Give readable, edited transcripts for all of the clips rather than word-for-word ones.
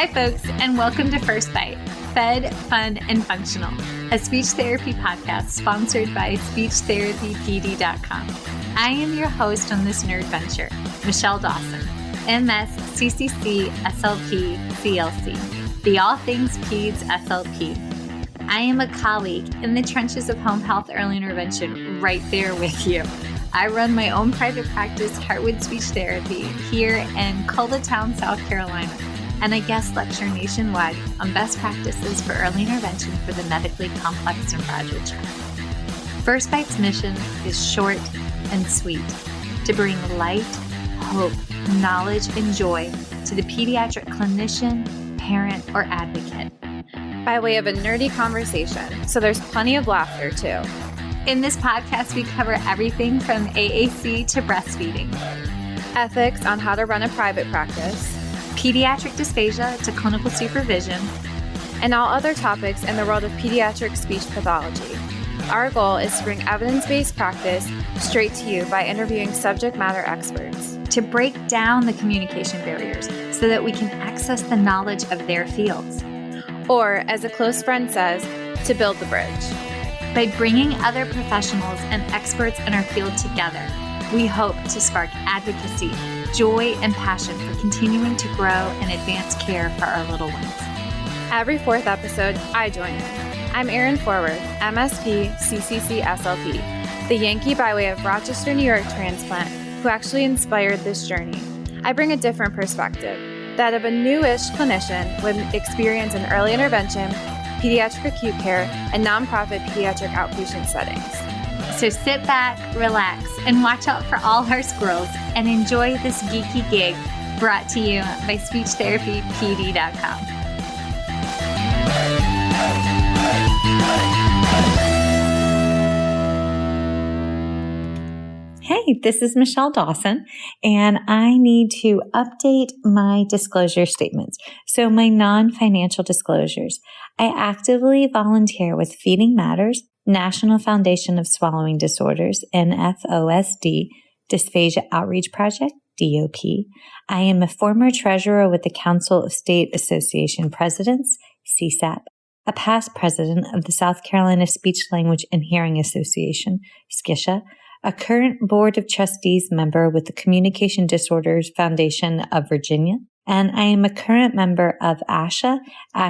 Hi, folks, and welcome to First Bite, Fed, Fun, and Functional, a speech therapy podcast sponsored by SpeechTherapyPD.com. I am your host on this nerd venture, Michelle Dawson, MS, CCC-SLP, CLC, the All Things Peds SLP. I am a colleague in the trenches of home health early intervention right there with you. I run my own private practice, Heartwood Speech Therapy, here in Coletown, South Carolina, and I guest lecture nationwide on best practices for early intervention for the medically complex and fragile child. First Bite's mission is short and sweet, to bring light, hope, knowledge, and joy to the pediatric clinician, parent, or advocate, by way of a nerdy conversation, so there's plenty of laughter too. In this podcast, we cover everything from AAC to breastfeeding, ethics on how to run a private practice, pediatric dysphagia to clinical supervision, and all other topics in the world of pediatric speech pathology. Our goal is to bring evidence-based practice straight to you by interviewing subject matter experts, to break down the communication barriers so that we can access the knowledge of their fields. Or, as a close friend says, to build the bridge. By bringing other professionals and experts in our field together, we hope to spark advocacy, joy, and passion for continuing to grow and advance care for our little ones. Every fourth episode, I join in. I'm Erin Forward, MSP, CCC-SLP, the Yankee by way of Rochester, New York transplant who actually inspired this journey. I bring a different perspective, that of a newish clinician with experience in early intervention, pediatric acute care, and nonprofit pediatric outpatient settings. So sit back, relax, and watch out for all our squirrels and enjoy this geeky gig brought to you by SpeechTherapyPD.com. Hey, this is Michelle Dawson, and I need to update my disclosure statements. So my non-financial disclosures. I actively volunteer with Feeding Matters, National Foundation of Swallowing Disorders, NFOSD, Dysphagia Outreach Project, DOP. I am a former treasurer with the Council of State Association Presidents, CSAP, a past president of the South Carolina Speech, Language, and Hearing Association, SCISHA, a current Board of Trustees member with the Communication Disorders Foundation of Virginia, and I am a current member of ASHA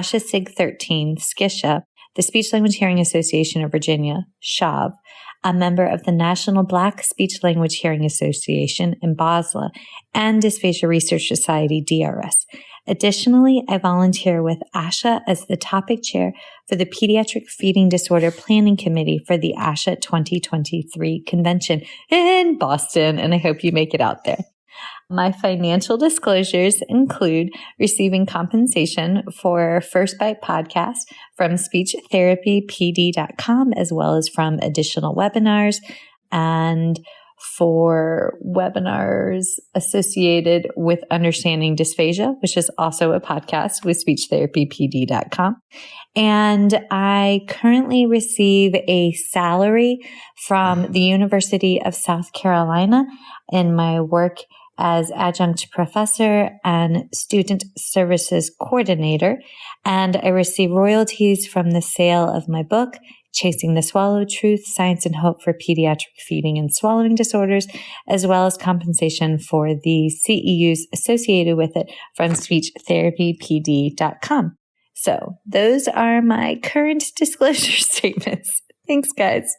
SIG 13, SCISHA, the Speech Language Hearing Association of Virginia, SHAV, a member of the National Black Speech Language Hearing Association in Basla, and Dysphagia Research Society, DRS. Additionally, I volunteer with ASHA as the topic chair for the Pediatric Feeding Disorder Planning Committee for the ASHA 2023 convention in Boston, and I hope you make it out there. My financial disclosures include receiving compensation for First Bite podcast from SpeechTherapyPD.com, as well as from additional webinars and for webinars associated with Understanding Dysphagia, which is also a podcast with SpeechTherapyPD.com. And I currently receive a salary from the University of South Carolina in my work as adjunct professor and student services coordinator. And I receive royalties from the sale of my book, Chasing the Swallow: Truth, Science, and Hope for Pediatric Feeding and Swallowing Disorders, as well as compensation for the CEUs associated with it from SpeechTherapyPD.com. So those are my current disclosure statements. Thanks, guys.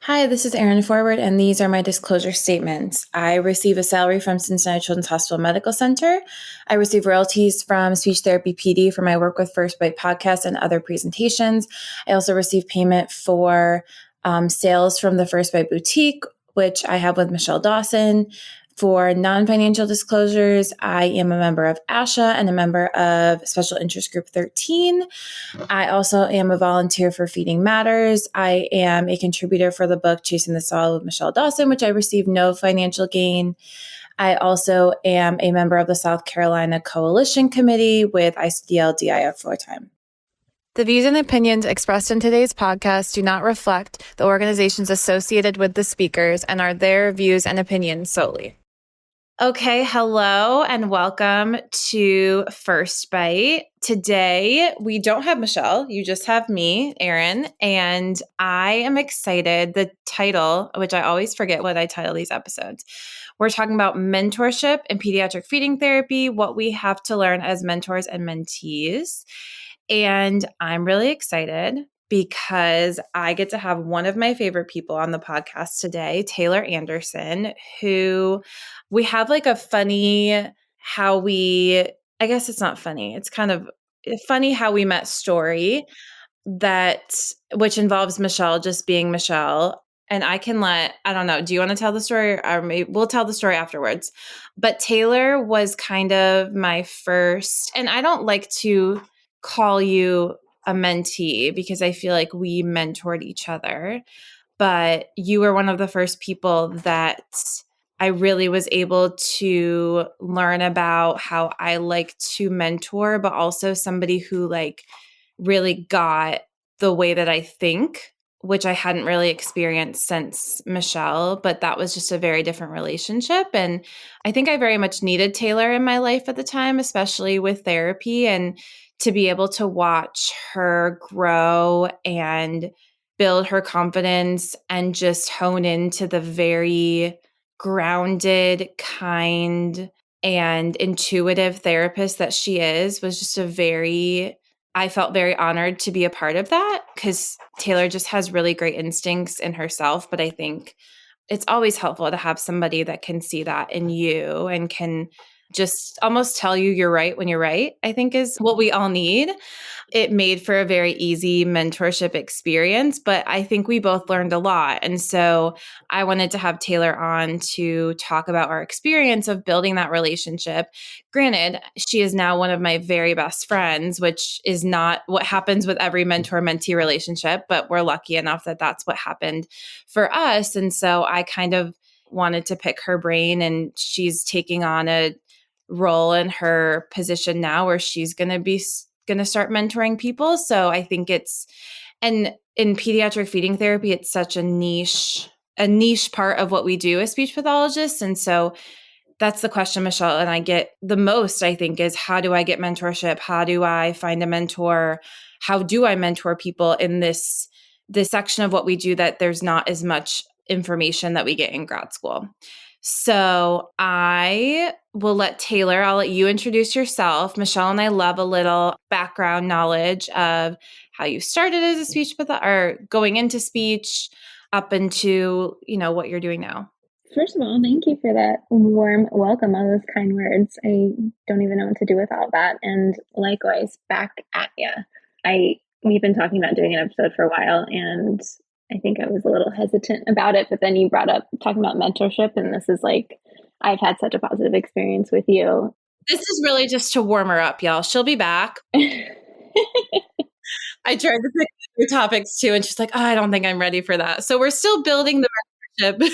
Hi, this is Erin Forward, and these are my disclosure statements. I receive a salary from Cincinnati Children's Hospital Medical Center. I receive royalties from Speech Therapy PD for my work with First Bite Podcast and other presentations. I also receive payment for sales from the First Bite Boutique, which I have with Michelle Dawson. For non-financial disclosures, I am a member of ASHA and a member of Special Interest Group 13. I also am a volunteer for Feeding Matters. I am a contributor for the book Chasing the Swallow with Michelle Dawson, which I received no financial gain. I also am a member of the South Carolina Coalition Committee with ICDL-DIF full-time. The views and opinions expressed in today's podcast do not reflect the organizations associated with the speakers and are their views and opinions solely. Okay, hello and welcome to First Bite. Today, we don't have Michelle, you just have me, Erin, and I am excited. The title, which I always forget what I title these episodes, we're talking about mentorship and pediatric feeding therapy, what we have to learn as mentors and mentees. And I'm really excited because I get to have one of my favorite people on the podcast today, Taylor Anderson, who we have like a funny I guess it's not funny. It's kind of funny how we met story which involves Michelle just being Michelle. And I don't know, do you want to tell the story or maybe we'll tell the story afterwards. But Taylor was kind of my first, and I don't like to call you a mentee because I feel like we mentored each other, but you were one of the first people that I really was able to learn about how I like to mentor, but also somebody who like really got the way that I think, which I hadn't really experienced since Michelle, but that was just a very different relationship. And I think I very much needed Taylor in my life at the time, especially with therapy, and to be able to watch her grow and build her confidence and just hone into the very grounded, kind, and intuitive therapist that she is was just I felt very honored to be a part of that because Taylor just has really great instincts in herself. But I think it's always helpful to have somebody that can see that in you and can just almost tell you you're right when you're right, I think is what we all need. It made for a very easy mentorship experience, but I think we both learned a lot. And so I wanted to have Taylor on to talk about our experience of building that relationship. Granted, she is now one of my very best friends, which is not what happens with every mentor-mentee relationship, but we're lucky enough that that's what happened for us. And so I kind of wanted to pick her brain, and she's taking on a role in her position now where she's going to start mentoring people. So I think and in pediatric feeding therapy, it's such a niche part of what we do as speech pathologists. And so that's the question Michelle and I get the most, I think, is how do I get mentorship? How do I find a mentor? How do I mentor people in this section of what we do that there's not as much information that we get in grad school? So I'll let you introduce yourself. Michelle and I love a little background knowledge of how you started as a speech or going into speech up into, what you're doing now. First of all, thank you for that warm welcome, all those kind words. I don't even know what to do with all that. And likewise, back at you. We've been talking about doing an episode for a while, and I think I was a little hesitant about it, but then you brought up talking about mentorship, and this is like, I've had such a positive experience with you. This is really just to warm her up, y'all. She'll be back. I tried to pick other topics too, and she's like, I don't think I'm ready for that. So we're still building the mentorship.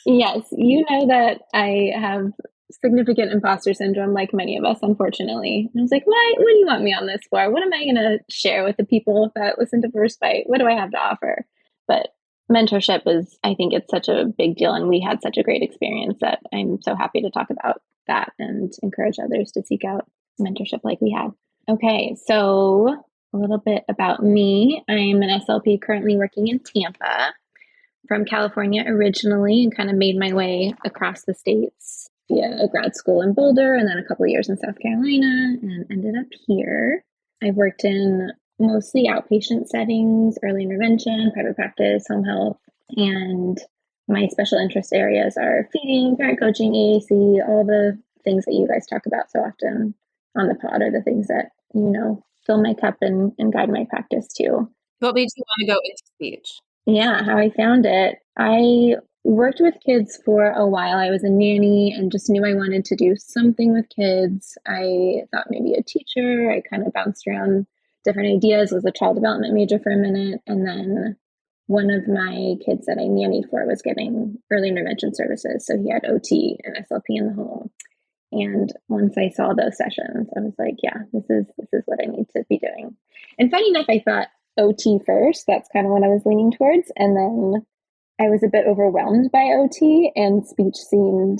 Yes, you know that I have significant imposter syndrome, like many of us, unfortunately. And I was like, what do you want me on this for? What am I going to share with the people that listen to First Bite? What do I have to offer? But mentorship I think it's such a big deal. And we had such a great experience that I'm so happy to talk about that and encourage others to seek out mentorship like we had. Okay, so a little bit about me. I'm an SLP currently working in Tampa. From California originally, and kind of made my way across the states via a grad school in Boulder and then a couple of years in South Carolina, and ended up here. I've worked in mostly outpatient settings, early intervention, private practice, home health, and my special interest areas are feeding, parent coaching, AAC, all the things that you guys talk about so often on the pod are the things that, fill my cup and guide my practice too. What made you want to go into speech? Yeah, how I found it. I worked with kids for a while. I was a nanny and just knew I wanted to do something with kids. I thought maybe a teacher. I kind of bounced around different ideas, was a child development major for a minute. And then one of my kids that I nannied for was getting early intervention services. So he had OT and SLP in the home. And once I saw those sessions, I was like, yeah, this is what I need to be doing. And funny enough, I thought OT first. That's kind of what I was leaning towards. And then I was a bit overwhelmed by OT, and speech seemed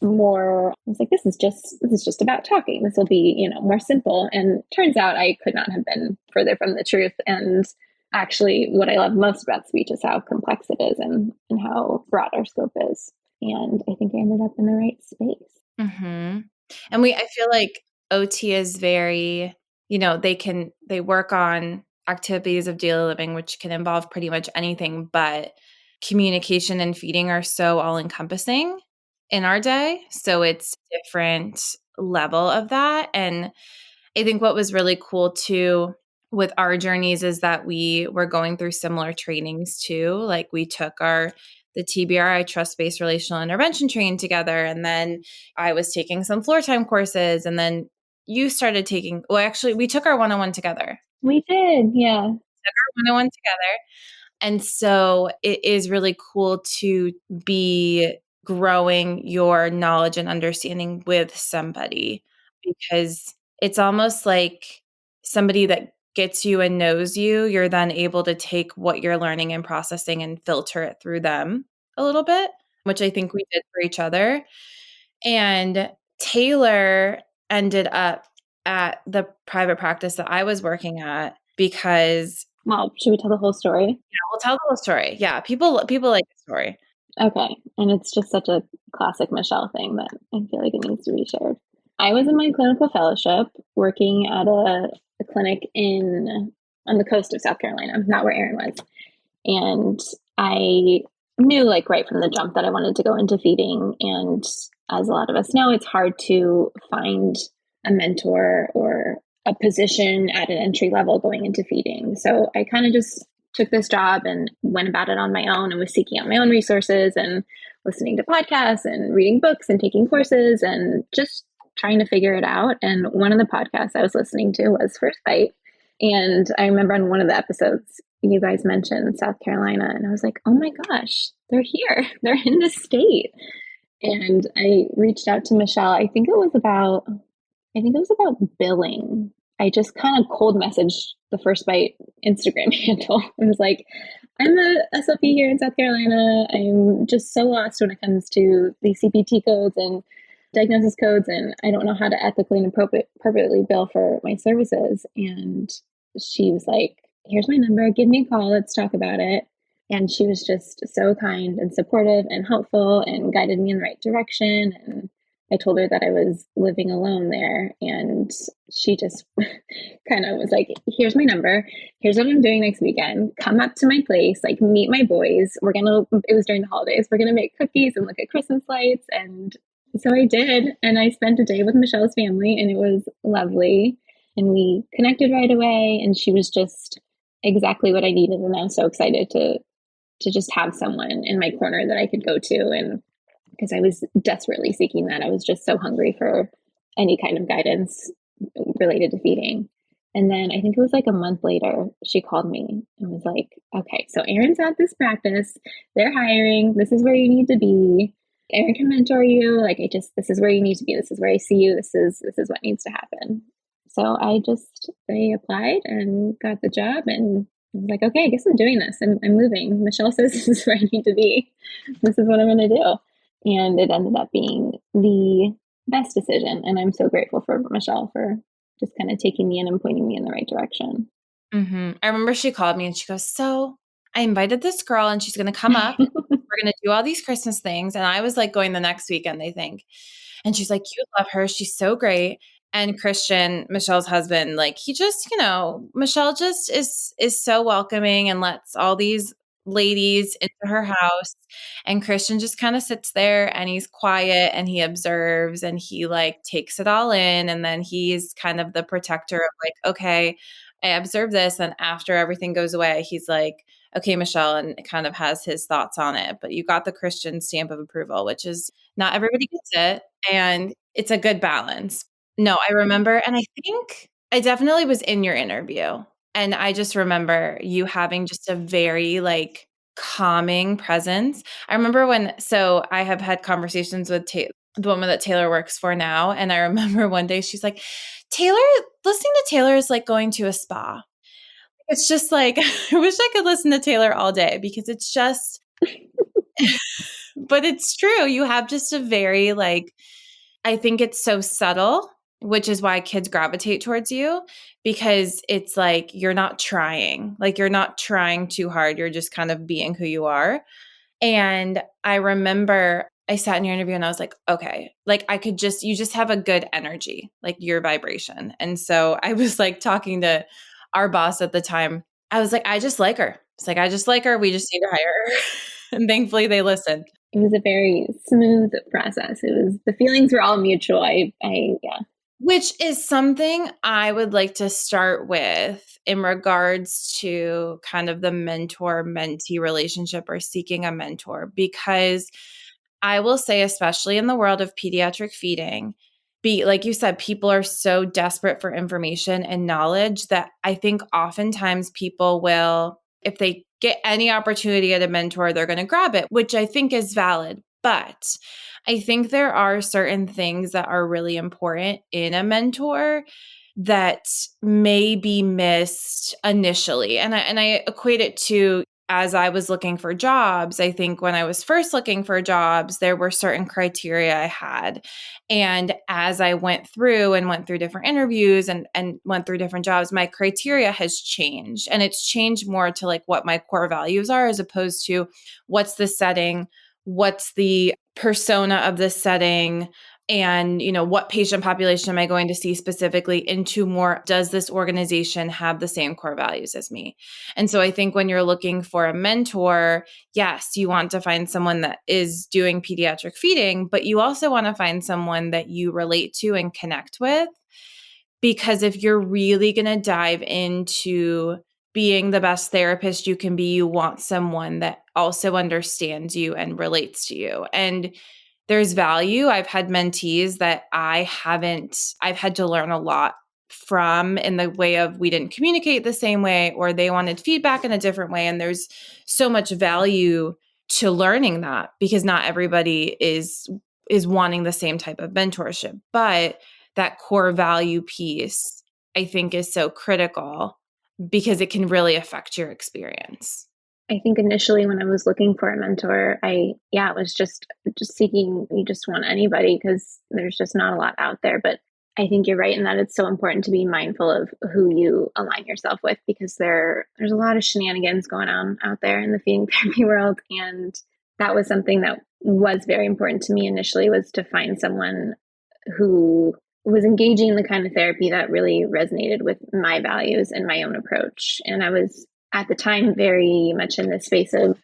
more, I was like, this is just about talking. This will be, more simple. And turns out I could not have been further from the truth. And actually what I love most about speech is how complex it is and how broad our scope is. And I think I ended up in the right space. Mm-hmm. And I feel like OT is very, they work on activities of daily living, which can involve pretty much anything, but communication and feeding are so all encompassing in our day. So it's different level of that. And I think what was really cool too with our journeys is that we were going through similar trainings too. Like we took the TBRI trust-based relational intervention training together. And then I was taking some floor time courses. And then you started taking, actually we took our 101 together. We did. Yeah. Took our 101 together. And so it is really cool to be growing your knowledge and understanding with somebody, because it's almost like somebody that gets you and knows you, you're then able to take what you're learning and processing and filter it through them a little bit, which I think we did for each other. And Taylor ended up at the private practice that I was working at because Well, should we tell the whole story? yeah, we'll tell the whole story. Yeah, people like the story. Okay. And it's just such a classic Michelle thing that I feel like it needs to be shared. I was in my clinical fellowship working at a clinic on the coast of South Carolina, not where Erin was. And I knew right from the jump that I wanted to go into feeding. And as a lot of us know, it's hard to find a mentor or a position at an entry level going into feeding. So I kind of just took this job and went about it on my own and was seeking out my own resources and listening to podcasts and reading books and taking courses and just trying to figure it out. And one of the podcasts I was listening to was First Bite. And I remember on one of the episodes, you guys mentioned South Carolina. And I was like, oh my gosh, they're here. They're in this state. And I reached out to Michelle. I think it was about billing. I just kind of cold messaged the First Bite Instagram handle. I was like, I'm a SLP here in South Carolina. I'm just so lost when it comes to the CPT codes and diagnosis codes, and I don't know how to ethically and appropriately bill for my services. And she was like, here's my number, give me a call, let's talk about it. And she was just so kind and supportive and helpful and guided me in the right direction. And I told her that I was living alone there, and she just kind of was like, here's my number. Here's what I'm doing next weekend. Come up to my place, meet my boys. It was during the holidays. We're going to make cookies and look at Christmas lights. And so I did. And I spent a day with Michelle's family, and it was lovely. And we connected right away. And she was just exactly what I needed. And I was so excited to just have someone in my corner that I could go to. And because I was desperately seeking that. I was just so hungry for any kind of guidance related to feeding. And then I think it was a month later, she called me and was like, okay, so Erin's at this practice. They're hiring. This is where you need to be. Erin can mentor you. This is where you need to be. This is where I see you. This is what needs to happen. So I applied and got the job, and I was like, okay, I guess I'm doing this. I'm moving. Michelle says this is where I need to be. This is what I'm going to do. And it ended up being the best decision. And I'm so grateful for Michelle for just kind of taking me in and pointing me in the right direction. Mm-hmm. I remember she called me and she goes, so I invited this girl and she's going to come up. We're going to do all these Christmas things. And I was going the next weekend, I think. And she's like, you love her. She's so great. And Christian, Michelle's husband, he just, Michelle just is so welcoming and lets all these ladies into her house. And Christian just kind of sits there and he's quiet and he observes and he takes it all in. And then he's kind of the protector of okay, I observe this. And after everything goes away, he's like, okay, Michelle, and kind of has his thoughts on it. But you got the Christian stamp of approval, which is not everybody gets it. And it's a good balance. No, I remember. And I think I definitely was in your interview. And I just remember you having just a very calming presence. I remember so I have had conversations with the woman that Taylor works for now. And I remember one day she's like, listening to Taylor is like going to a spa. It's just I wish I could listen to Taylor all day because it's just, But it's true. You have just a very I think it's so subtle, which is why kids gravitate towards you, because it's like you're not trying. Like you're not trying too hard. You're just kind of being who you are. And I remember I sat in your interview and I was like, okay, like you just have a good energy, like your vibration. And so I was like talking to our boss at the time. I was like, I just like her. It's like, I just like her. We just need to hire her. And thankfully they listened. It was a very smooth process. The feelings were all mutual. Yeah. Which is something I would like to start with in regards to kind of the mentor-mentee relationship or seeking a mentor, because I will say, especially in the world of pediatric feeding, like you said, people are so desperate for information and knowledge that I think oftentimes people will, if they get any opportunity at a mentor, they're going to grab it, which I think is valid. But I think there are certain things that are really important in a mentor that may be missed initially. And I equate it to, as I was looking for jobs, I think when I was first looking for jobs, there were certain criteria I had. And as I went through different interviews and went through different jobs, my criteria has changed. And it's changed more to like what my core values are, as opposed to what's the setting, what's the persona of the setting, and what patient population am I going to see specifically, into more, does this organization have the same core values as me? And so I think when you're looking for a mentor, yes, you want to find someone that is doing pediatric feeding, but you also want to find someone that you relate to and connect with. Because if you're really going to dive into being the best therapist you can be, you want someone that also understands you and relates to you. And there's value. I've had mentees that I've had to learn a lot from, in the way of, we didn't communicate the same way, or they wanted feedback in a different way. And there's so much value to learning that, because not everybody is wanting the same type of mentorship. But that core value piece, I think, is so critical, because it can really affect your experience. I think initially when I was looking for a mentor, it was just seeking, you just want anybody because there's just not a lot out there. But I think you're right in that it's so important to be mindful of who you align yourself with, because there's a lot of shenanigans going on out there in the feeding therapy world. And that was something that was very important to me initially, was to find someone who was engaging in the kind of therapy that really resonated with my values and my own approach. And I was at the time very much in the space of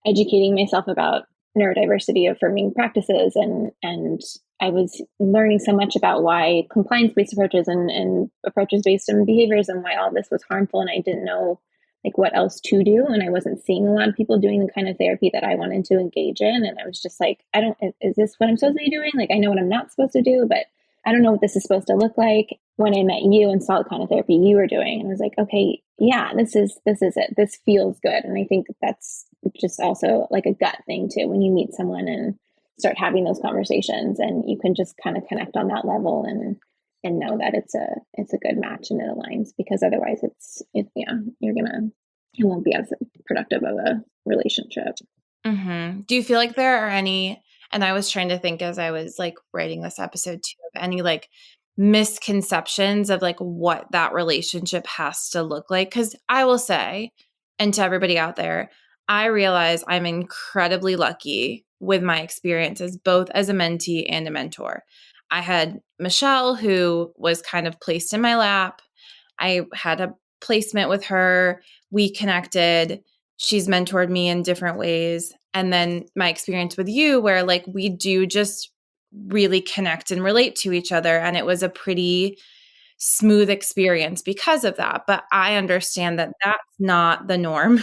educating myself about neurodiversity affirming practices. And I was learning so much about why compliance-based approaches and approaches based on behaviors, and why all this was harmful. And I didn't know like what else to do. And I wasn't seeing a lot of people doing the kind of therapy that I wanted to engage in. And I was just like, is this what I'm supposed to be doing? Like, I know what I'm not supposed to do, but I don't know what this is supposed to look like. When I met you and saw the kind of therapy you were doing, and I was like, okay, yeah, this is it. This feels good. And I think that's just also like a gut thing too, when you meet someone and start having those conversations, and you can just kind of connect on that level and know that it's a good match and it aligns, because otherwise it won't be as productive of a relationship. Mm-hmm. Do you feel like there are any, and I was trying to think as I was like writing this episode too, of any like misconceptions of like what that relationship has to look like? Because I will say, and to everybody out there, I realize I'm incredibly lucky with my experiences, both as a mentee and a mentor. I had Michelle, who was kind of placed in my lap. I had a placement with her. We connected. She's mentored me in different ways. And then my experience with you, where like we do just really connect and relate to each other. And it was a pretty smooth experience because of that. But I understand that that's not the norm.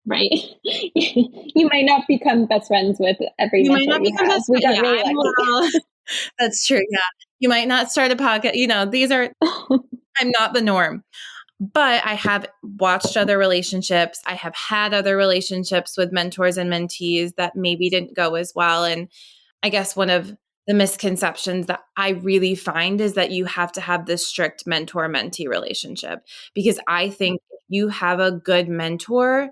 Right. You might not become best friends with every mentor you might not become best friends. We got really lucky. That's true. Yeah. You might not start a podcast. These are, I'm not the norm. But I have watched other relationships. I have had other relationships with mentors and mentees that maybe didn't go as well. And I guess one of the misconceptions that I really find is that you have to have this strict mentor-mentee relationship. Because I think if you have a good mentor,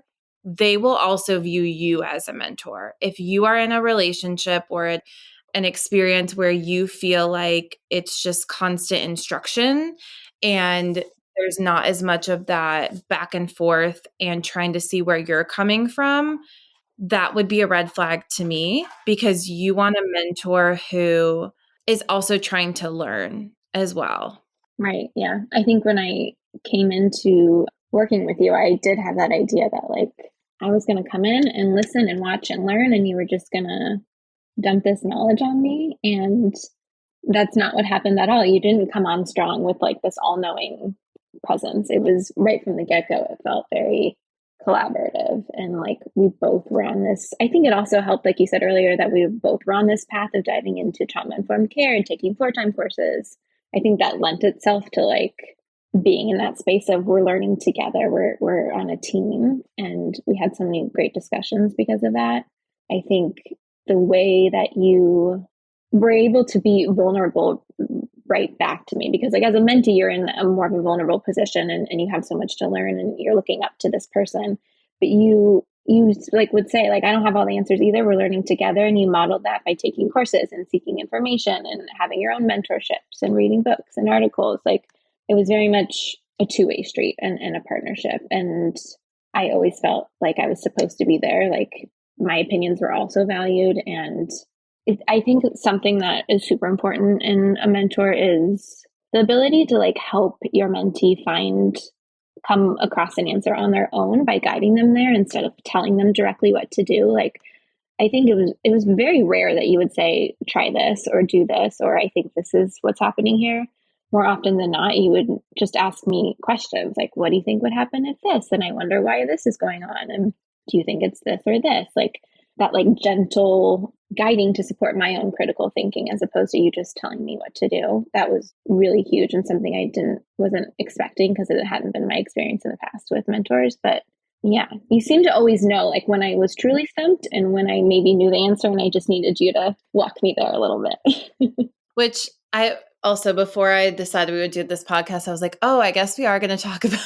they will also view you as a mentor. If you are in a relationship or an experience where you feel like it's just constant instruction and there's not as much of that back and forth and trying to see where you're coming from, that would be a red flag to me, because you want a mentor who is also trying to learn as well. Right. Yeah. I think when I came into working with you, I did have that idea that like I was going to come in and listen and watch and learn, and you were just going to dump this knowledge on me. And that's not what happened at all. You didn't come on strong with like this all-knowing presence. It was right from the get-go. It felt very collaborative, and like we both were on this. I think it also helped, like you said earlier, that we both were on this path of diving into trauma-informed care and taking floor time courses. I think that lent itself to like being in that space of we're learning together, we're on a team, and we had so many great discussions because of that. I think the way that you were able to be vulnerable right back to me, because like as a mentee, you're in a more of a vulnerable position, and you have so much to learn and you're looking up to this person, but you like would say like, I don't have all the answers either. We're learning together. And you modeled that by taking courses and seeking information and having your own mentorships and reading books and articles. Like it was very much a two-way street and a partnership. And I always felt like I was supposed to be there. Like my opinions were also valued. And I think something that is super important in a mentor is the ability to like help your mentee come across an answer on their own by guiding them there instead of telling them directly what to do. Like I think it was very rare that you would say, try this or do this, or I think this is what's happening here. More often than not, you would just ask me questions like, what do you think would happen if this? And I wonder why this is going on. And do you think it's this or this? Like that like gentle guiding to support my own critical thinking, as opposed to you just telling me what to do. That was really huge and something I wasn't expecting, because it hadn't been my experience in the past with mentors. But yeah, you seem to always know like when I was truly stumped and when I maybe knew the answer and I just needed you to walk me there a little bit. Which I also, before I decided we would do this podcast, I was like, oh, I guess we are going to talk about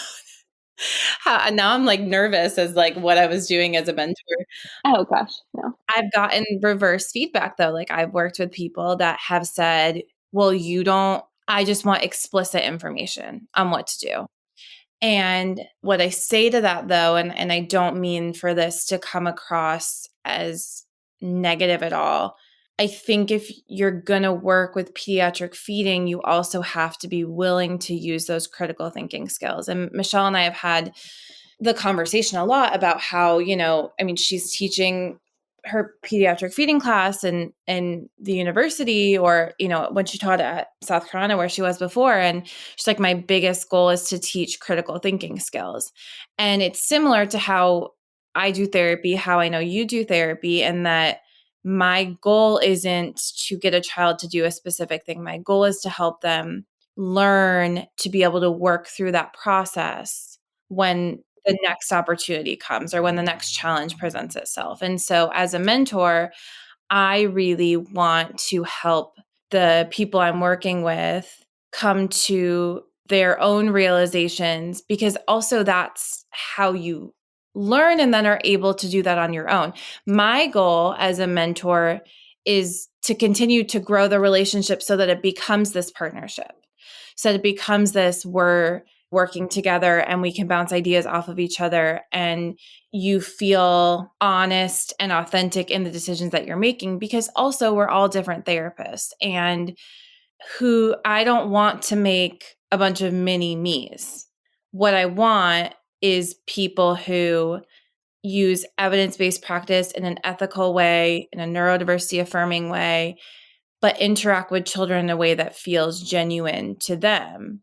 how, now I'm like nervous as like what I was doing as a mentor. Oh gosh, no. I've gotten reverse feedback though. Like I've worked with people that have said, well, I just want explicit information on what to do. And what I say to that though, and I don't mean for this to come across as negative at all, I think if you're going to work with pediatric feeding, you also have to be willing to use those critical thinking skills. And Michelle and I have had the conversation a lot about how, she's teaching her pediatric feeding class in the university, or, when she taught at South Carolina where she was before. And she's like, my biggest goal is to teach critical thinking skills. And it's similar to how I do therapy, how I know you do therapy, and that my goal isn't to get a child to do a specific thing. My goal is to help them learn to be able to work through that process when the next opportunity comes or when the next challenge presents itself. And so as a mentor, I really want to help the people I'm working with come to their own realizations, because also that's how you learn and then are able to do that on your own. My goal as a mentor is to continue to grow the relationship so that it becomes this partnership, so that it becomes this, we're working together and we can bounce ideas off of each other, and you feel honest and authentic in the decisions that you're making, because also we're all different therapists, and who I don't want to make a bunch of mini me's. What I want is people who use evidence-based practice in an ethical way, in a neurodiversity affirming way, but interact with children in a way that feels genuine to them.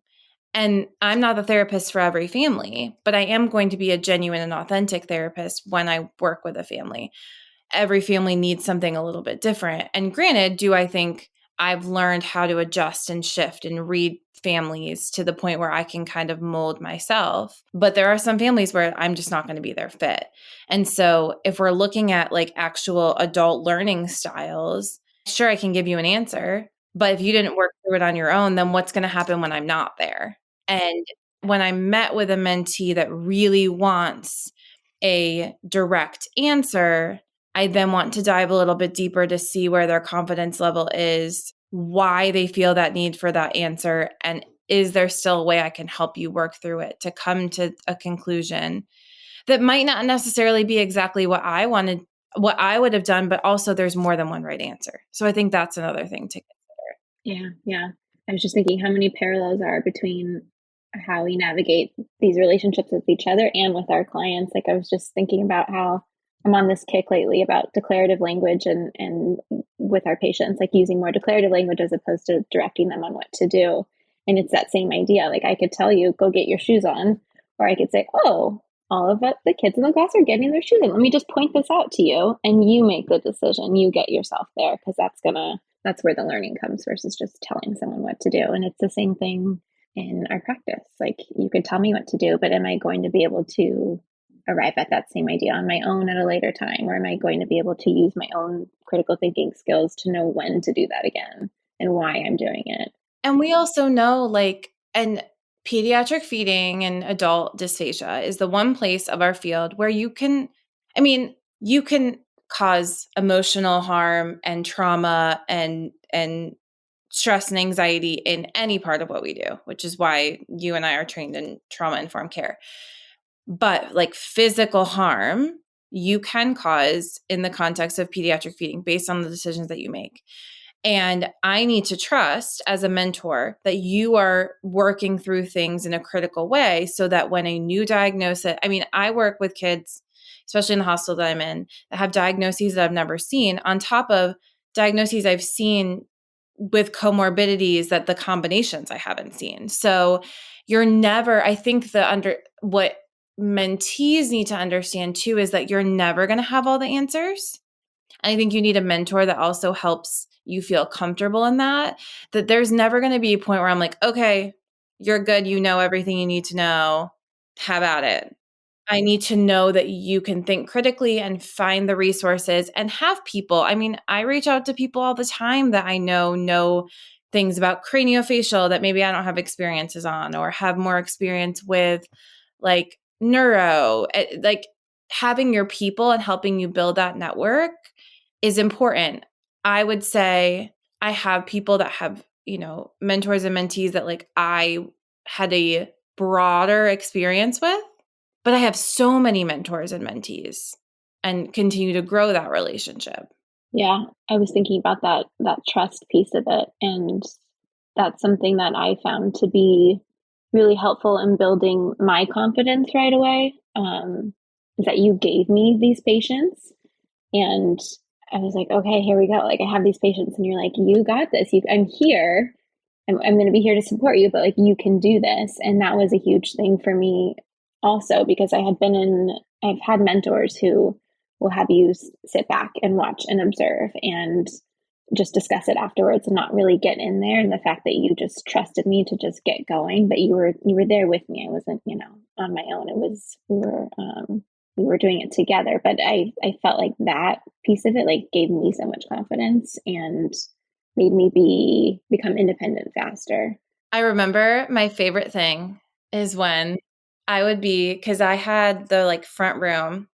And I'm not the therapist for every family, but I am going to be a genuine and authentic therapist when I work with a family. Every family needs something a little bit different. And granted, do I think I've learned how to adjust and shift and read families to the point where I can kind of mold myself. But there are some families where I'm just not going to be their fit. And so if we're looking at like actual adult learning styles, sure, I can give you an answer. But if you didn't work through it on your own, then what's going to happen when I'm not there? And when I met with a mentee that really wants a direct answer, I then want to dive a little bit deeper to see where their confidence level is, why they feel that need for that answer, and is there still a way I can help you work through it to come to a conclusion that might not necessarily be exactly what I wanted, what I would have done, but also there's more than one right answer. So I think that's another thing to consider. Yeah. I was just thinking how many parallels are between how we navigate these relationships with each other and with our clients. Like I was just thinking about how I'm on this kick lately about declarative language and with our patients, like using more declarative language as opposed to directing them on what to do. And it's that same idea. Like I could tell you, go get your shoes on, or I could say, oh, all of the kids in the class are getting their shoes on. Let me just point this out to you and you make the decision. You get yourself there, because that's where the learning comes versus just telling someone what to do. And it's the same thing in our practice. Like you could tell me what to do, but am I going to be able to arrive at that same idea on my own at a later time? Or am I going to be able to use my own critical thinking skills to know when to do that again and why I'm doing it? And we also know, like, and pediatric feeding and adult dysphagia is the one place of our field where you can cause emotional harm and trauma and stress and anxiety in any part of what we do, which is why you and I are trained in trauma-informed care. But like physical harm, you can cause in the context of pediatric feeding based on the decisions that you make. And I need to trust as a mentor that you are working through things in a critical way so that when a new diagnosis, I work with kids, especially in the hospital that I'm in, that have diagnoses that I've never seen on top of diagnoses I've seen with comorbidities that the combinations I haven't seen. So you're never, I think what mentees need to understand too is that you're never going to have all the answers. And I think you need a mentor that also helps you feel comfortable in that there's never going to be a point where I'm like, okay, you're good. You know everything you need to know. Have at it. I need to know that you can think critically and find the resources and have people. I reach out to people all the time that I know things about craniofacial that maybe I don't have experiences on, or have more experience with like neuro. Like having your people and helping you build that network is important. I would say I have people that have, mentors and mentees that like I had a broader experience with, but I have so many mentors and mentees and continue to grow that relationship. Yeah, I was thinking about that trust piece of it. And that's something that I found to be really helpful in building my confidence right away. Is that you gave me these patients, and I was like, okay, here we go. Like I have these patients, and you're like, you got this. I'm here. I'm going to be here to support you, but like you can do this. And that was a huge thing for me also, because I've had mentors who will have you sit back and watch and observe and just discuss it afterwards and not really get in there. And the fact that you just trusted me to just get going, but you were there with me. I wasn't, on my own. It was, we were doing it together, but I felt like that piece of it, like gave me so much confidence and made me become independent faster. I remember my favorite thing is when I would be, because I had the like front room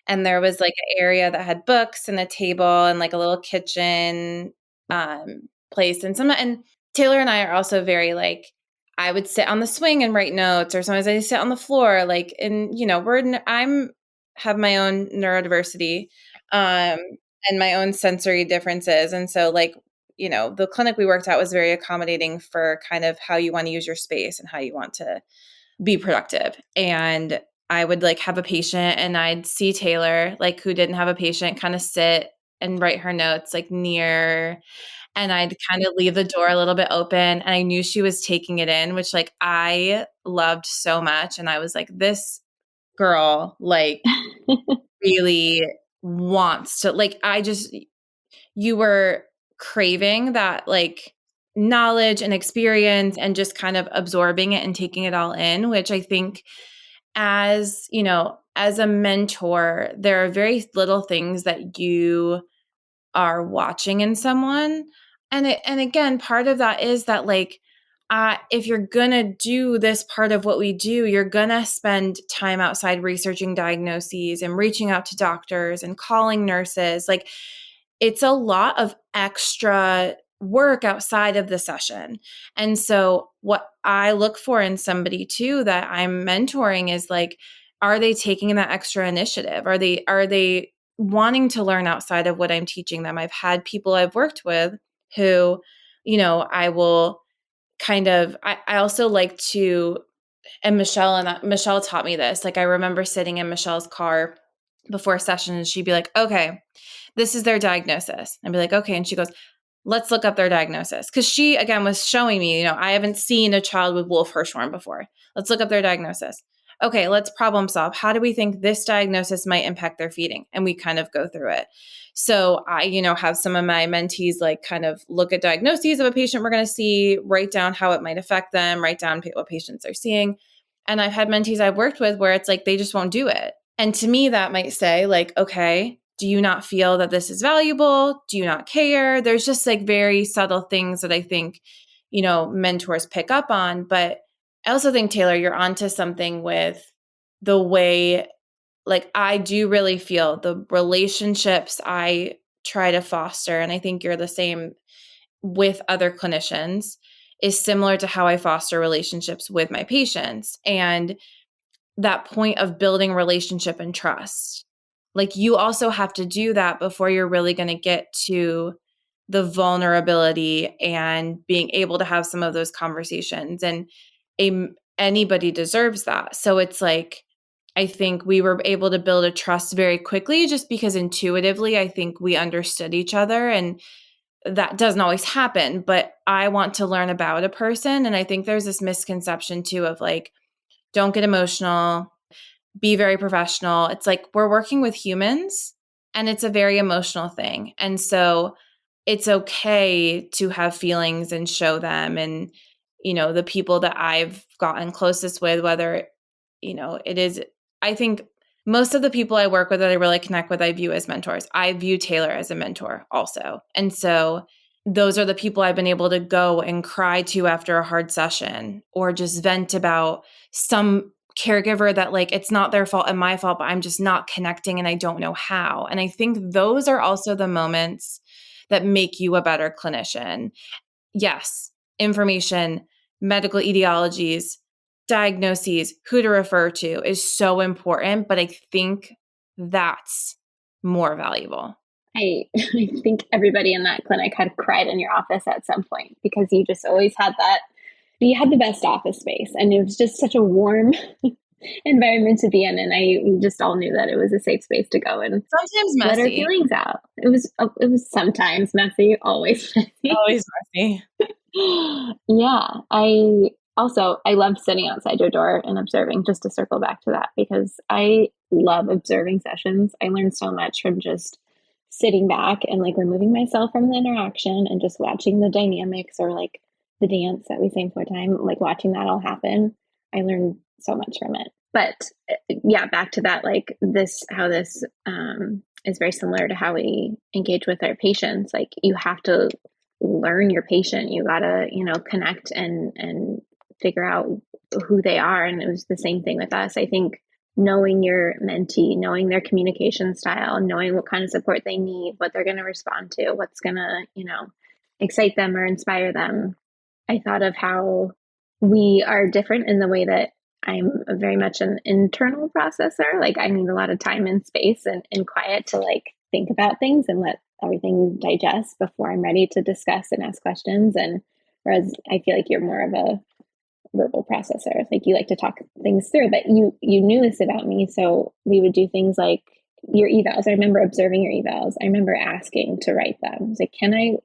and there was like an area that had books and a table and like a little kitchen place. And Taylor and I are also very like, I would sit on the swing and write notes, or sometimes I sit on the floor, like, and I'm have my own neurodiversity and my own sensory differences. And so like, the clinic we worked at was very accommodating for kind of how you want to use your space and how you want to be productive. And I would like have a patient and I'd see Taylor, like who didn't have a patient, kind of sit and write her notes like near, and I'd kind of leave the door a little bit open, and I knew she was taking it in, which like I loved so much. And I was like, this girl like really wants to, like, you were craving that like knowledge and experience and just kind of absorbing it and taking it all in, which I think as a mentor, there are very little things that you are watching in someone. And again, part of that is that like, if you're going to do this part of what we do, you're going to spend time outside researching diagnoses and reaching out to doctors and calling nurses. Like, it's a lot of extra work outside of the session. And so what I look for in somebody too that I'm mentoring is like, are they taking that extra initiative? Are they wanting to learn outside of what I'm teaching them? I've had people I've worked with who, I will I also like to, and Michelle taught me this. Like, I remember sitting in Michelle's car before a session and she'd be like, okay, this is their diagnosis. I'd be like, okay. And she goes, let's look up their diagnosis. Cause she, again, was showing me, I haven't seen a child with Wolf Hirschhorn before. Let's look up their diagnosis. Okay, let's problem solve. How do we think this diagnosis might impact their feeding? And we kind of go through it. So I, have some of my mentees like kind of look at diagnoses of a patient we're going to see, write down how it might affect them, write down what patients they're seeing. And I've had mentees I've worked with where it's like, they just won't do it. And to me, that might say like, okay, do you not feel that this is valuable? Do you not care? There's just like very subtle things that I think, mentors pick up on. But I also think, Taylor, you're onto something with the way, like, I do really feel the relationships I try to foster, and I think you're the same with other clinicians, is similar to how I foster relationships with my patients. And that point of building relationship and trust. Like, you also have to do that before you're really going to get to the vulnerability and being able to have some of those conversations. And anybody deserves that. So it's like, I think we were able to build a trust very quickly just because intuitively, I think we understood each other, and that doesn't always happen, but I want to learn about a person. And I think there's this misconception too of like, don't get emotional, be very professional. It's like, we're working with humans and it's a very emotional thing. And so it's okay to have feelings and show them. And, the people that I've gotten closest with, whether, it is, I think most of the people I work with that I really connect with, I view as mentors. I view Taylor as a mentor also. And so those are the people I've been able to go and cry to after a hard session, or just vent about some caregiver that like, it's not their fault and my fault, but I'm just not connecting and I don't know how. And I think those are also the moments that make you a better clinician. Yes, information, medical etiologies, diagnoses, who to refer to is so important, but I think that's more valuable. I think everybody in that clinic had cried in your office at some point because you just always had you had the best office space, and it was just such a warm environment to be in. And we just all knew that it was a safe space to go and sometimes messy. Let our feelings out. It was sometimes messy, always messy. Always messy. Yeah. I love sitting outside your door and observing, just to circle back to that, because I love observing sessions. I learned so much from just sitting back and like removing myself from the interaction and just watching the dynamics, or like the dance that we say in floor time, like watching that all happen. I learned so much from it. But yeah, back to that, like how this is very similar to how we engage with our patients. Like, you have to learn your patient. You gotta, connect and figure out who they are. And it was the same thing with us. I think knowing your mentee, knowing their communication style, knowing what kind of support they need, what they're going to respond to, what's going to, excite them or inspire them. I thought of how we are different in the way that I'm very much an internal processor. Like, I need a lot of time and space and quiet to like think about things and let everything digest before I'm ready to discuss and ask questions. And whereas I feel like you're more of a verbal processor, like you like to talk things through. But you knew this about me, so we would do things like your evals. I remember observing your evals. I remember asking to write them. I was like, can I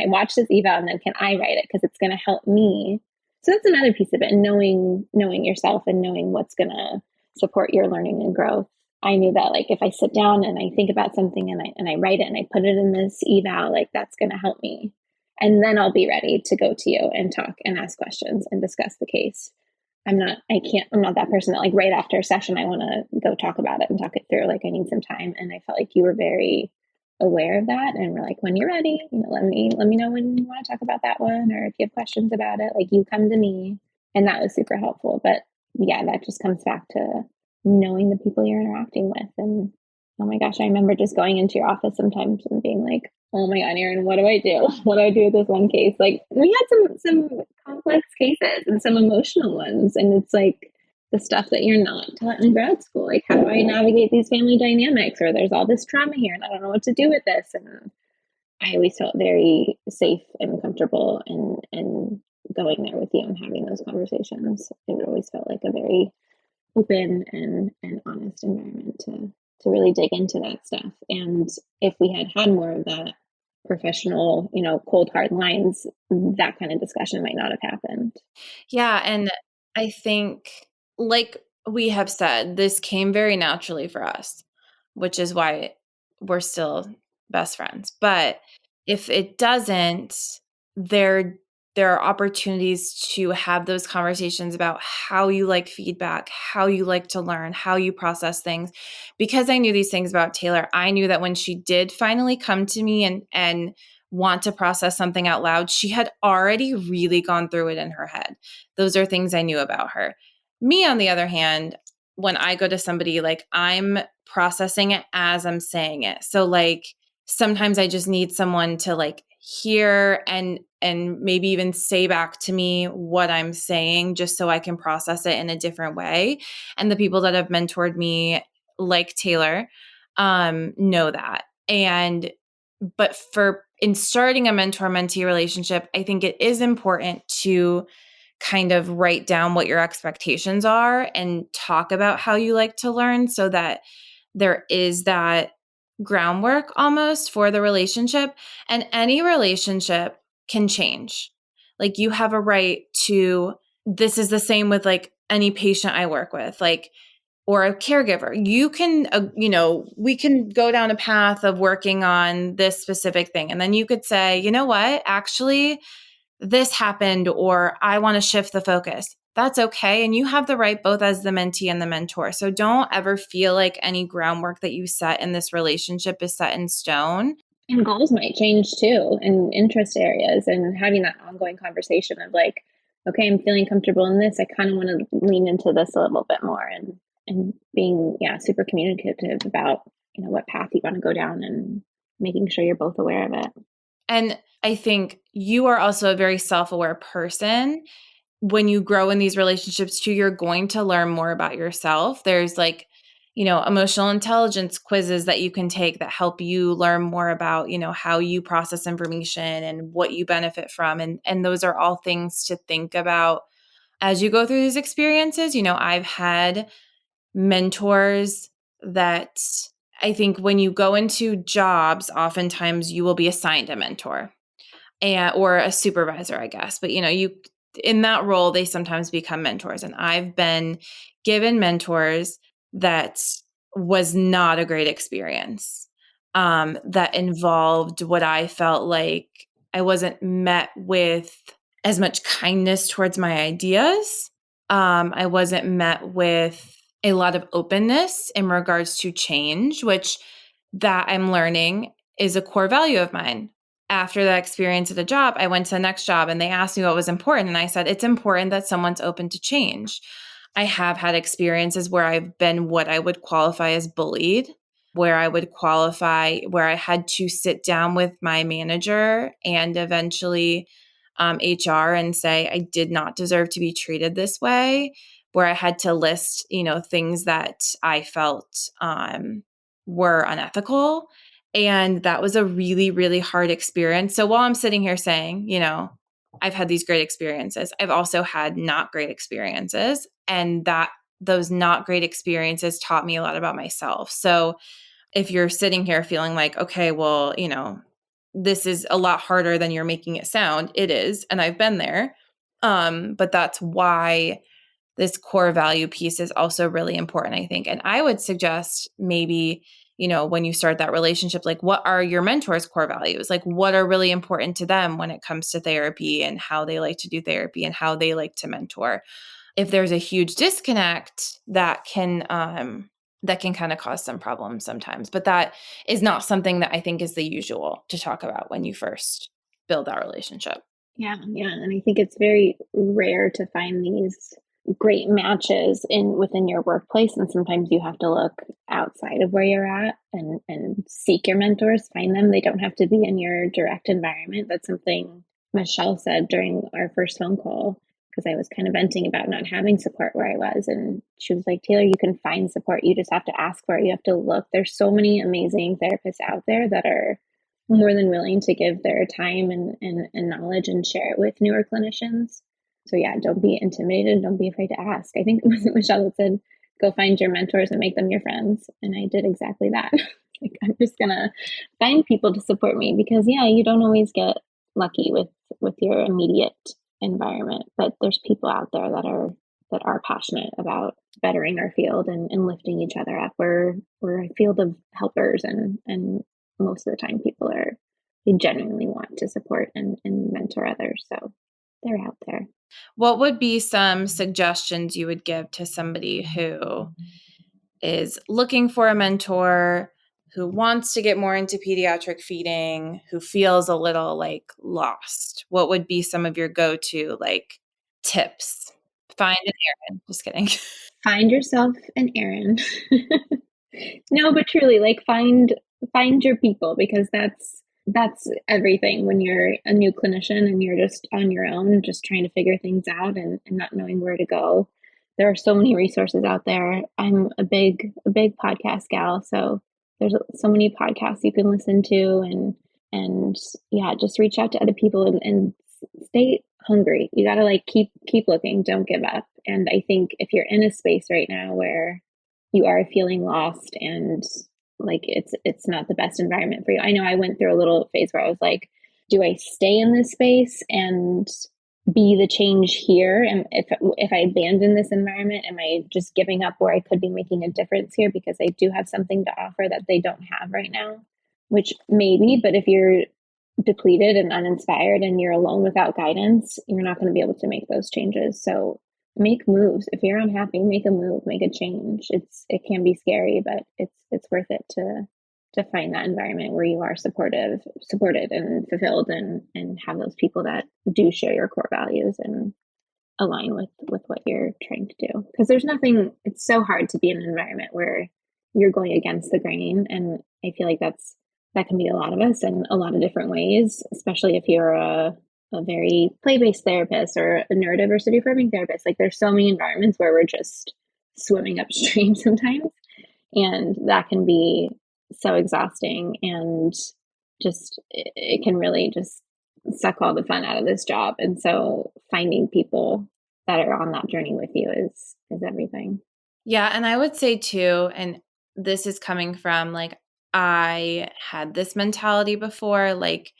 watch this eval and then can I write it, because it's going to help me. So that's another piece of it, knowing yourself and knowing what's going to support your learning and growth. I knew that like if I sit down and I think about something and I write it and I put it in this eval, like that's going to help me. And then I'll be ready to go to you and talk and ask questions and discuss the case. I'm not that person that like right after a session, I want to go talk about it and talk it through. Like, I need some time. And I felt like you were very aware of that. And we're like, when you're ready, let me know when you want to talk about that one, or if you have questions about it, like, you come to me. And that was super helpful. But yeah, that just comes back to knowing the people you're interacting with. And oh my gosh, I remember just going into your office sometimes and being like, oh my God, Erin, what do I do? What do I do with this one case? Like, we had some complex cases and some emotional ones. And it's like the stuff that you're not taught in grad school. Like, how do I navigate these family dynamics? Or there's all this trauma here and I don't know what to do with this. And I always felt very safe and comfortable and going there with you and having those conversations. It always felt like a very open and honest environment to really dig into that stuff. And if we had more of that professional, cold hard lines, that kind of discussion might not have happened. Yeah. And I think, like we have said, this came very naturally for us, which is why we're still best friends. But if it doesn't, there are opportunities to have those conversations about how you like feedback, how you like to learn, how you process things. Because I knew these things about Taylor, I knew that when she did finally come to me and want to process something out loud, she had already really gone through it in her head. Those are things I knew about her. Me, on the other hand, when I go to somebody, like, I'm processing it as I'm saying it. So like, sometimes I just need someone to like hear and maybe even say back to me what I'm saying, just so I can process it in a different way. And the people that have mentored me, like Taylor, know that. But in starting a mentor-mentee relationship, I think it is important to kind of write down what your expectations are and talk about how you like to learn, so that there is that groundwork almost for the relationship. And any relationship can change. Like, you have a right to, this is the same with like any patient I work with, like, or a caregiver. You can, we can go down a path of working on this specific thing. And then you could say, you know what, actually, this happened, or I want to shift the focus. That's okay. And you have the right both as the mentee and the mentor. So don't ever feel like any groundwork that you set in this relationship is set in stone. And goals might change too, and interest areas, and having that ongoing conversation of like, okay, I'm feeling comfortable in this. I kind of want to lean into this a little bit more, and being, super communicative about, what path you want to go down, and making sure you're both aware of it. And I think you are also a very self-aware person. When you grow in these relationships too, you're going to learn more about yourself. There's like, emotional intelligence quizzes that you can take that help you learn more about, how you process information and what you benefit from. And those are all things to think about as you go through these experiences. I've had mentors that, I think when you go into jobs, oftentimes you will be assigned a mentor or a supervisor, I guess. But, you in that role, they sometimes become mentors. And I've been given mentors that was not a great experience, that involved what I felt like I wasn't met with as much kindness towards my ideas. I wasn't met with a lot of openness in regards to change, which that I'm learning is a core value of mine. After that experience at the job, I went to the next job and they asked me what was important. And I said, it's important that someone's open to change. I have had experiences where I've been what I would qualify as bullied, where I had to sit down with my manager and eventually HR and say, I did not deserve to be treated this way, where I had to list, things that I felt were unethical. And that was a really, really hard experience. So while I'm sitting here saying, I've had these great experiences, I've also had not great experiences. And those not great experiences taught me a lot about myself. So if you're sitting here feeling like, okay, well, this is a lot harder than you're making it sound, it is. And I've been there. But that's why this core value piece is also really important, I think. And I would suggest maybe, when you start that relationship, like, what are your mentor's core values? Like, what are really important to them when it comes to therapy and how they like to do therapy and how they like to mentor? If there's a huge disconnect, that can that can kind of cause some problems sometimes. But that is not something that I think is the usual to talk about when you first build that relationship. Yeah. And I think it's very rare to find these great matches within your workplace. And sometimes you have to look outside of where you're at and seek your mentors, find them. They don't have to be in your direct environment. That's something Michelle said during our first phone call, because I was kind of venting about not having support where I was. And she was like, Taylor, you can find support. You just have to ask for it. You have to look. There's so many amazing therapists out there that are more than willing to give their time and knowledge and share it with newer clinicians. So yeah, don't be intimidated. Don't be afraid to ask. I think Michelle said, go find your mentors and make them your friends. And I did exactly that. Like, I'm just going to find people to support me, because yeah, you don't always get lucky with your immediate environment, but there's people out there that are passionate about bettering our field and lifting each other up. We're a field of helpers, and most of the time they genuinely want to support and mentor others. So they're out there. What would be some suggestions you would give to somebody who is looking for a mentor, who wants to get more into pediatric feeding, who feels a little like lost? What would be some of your go-to like tips? Find an Erin. Just kidding. Find yourself an Erin. No, but truly, like, find your people, because that's everything when you're a new clinician and you're just on your own, just trying to figure things out and not knowing where to go. There are so many resources out there. I'm a big podcast gal, so there's so many podcasts you can listen to, and yeah, just reach out to other people and stay hungry. You got to like keep looking, don't give up. And I think if you're in a space right now where you are feeling lost and like it's not the best environment for you. I know I went through a little phase where I was like, do I stay in this space and be the change here? And if I abandon this environment, am I just giving up where I could be making a difference here, because I do have something to offer that they don't have right now? Which maybe, but if you're depleted and uninspired and you're alone without guidance, you're not going to be able to make those changes. So make moves. If you're unhappy, make a move, make a change. It can be scary, but it's worth it to find that environment where you are supported and fulfilled, and have those people that do share your core values and align with what you're trying to do. Because it's so hard to be in an environment where you're going against the grain. And I feel like that can be a lot of us in a lot of different ways, especially if you're a very play-based therapist or a neurodiversity affirming therapist. Like, there's so many environments where we're just swimming upstream sometimes, and that can be so exhausting, and just it can really just suck all the fun out of this job. And so finding people that are on that journey with you is everything. Yeah, and I would say too, and this is coming from like, I had this mentality before, like,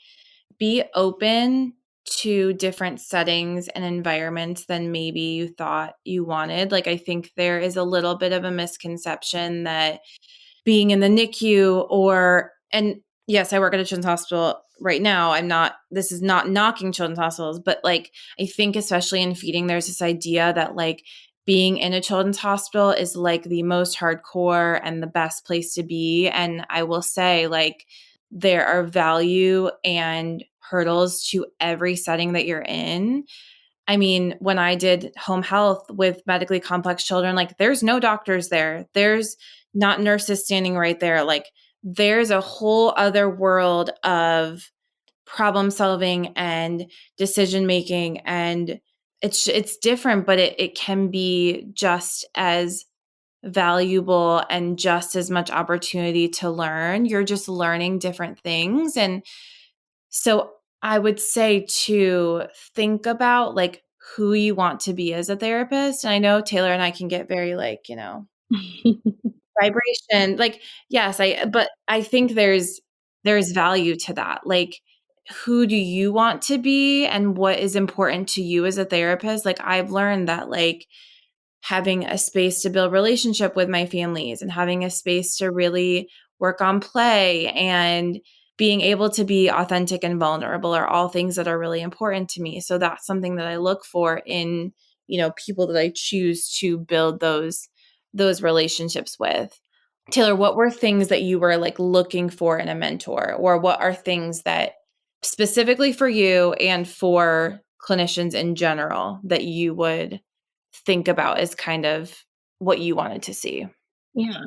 be open to different settings and environments than maybe you thought you wanted. Like, I think there is a little bit of a misconception that being in the NICU and yes, I work at a children's hospital right now. This is not knocking children's hospitals, but like, I think especially in feeding, there's this idea that like being in a children's hospital is like the most hardcore and the best place to be. And I will say, like, there are value and hurdles to every setting that you're in. I mean, when I did home health with medically complex children, like, there's no doctors there. There's not nurses standing right there. Like, there's a whole other world of problem solving and decision making, and it's different, but it can be just as valuable and just as much opportunity to learn. You're just learning different things. And so I would say to think about like who you want to be as a therapist. And I know Taylor and I can get very like, vibration. Like, yes, but I think there's value to that. Like, who do you want to be and what is important to you as a therapist? Like, I've learned that like having a space to build relationship with my families and having a space to really work on play and being able to be authentic and vulnerable are all things that are really important to me. So that's something that I look for in, people that I choose to build those relationships with. Taylor, what were things that you were like looking for in a mentor, or what are things that specifically for you and for clinicians in general that you would think about as kind of what you wanted to see? Yeah.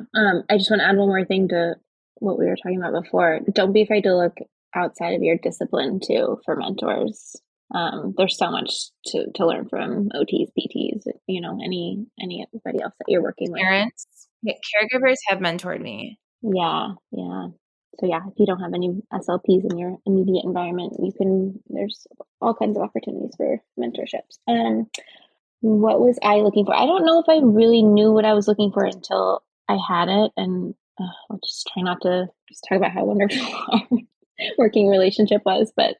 I just want to add one more thing to what we were talking about before. Don't be afraid to look outside of your discipline too for mentors. There's so much to learn from OTs, PTs, anybody else that you're working with. Parents, caregivers have mentored me. Yeah. So yeah, if you don't have any SLPs in your immediate environment, there's all kinds of opportunities for mentorships. What was I looking for? I don't know if I really knew what I was looking for until I had it. And I'll just try not to just talk about how wonderful our working relationship was, but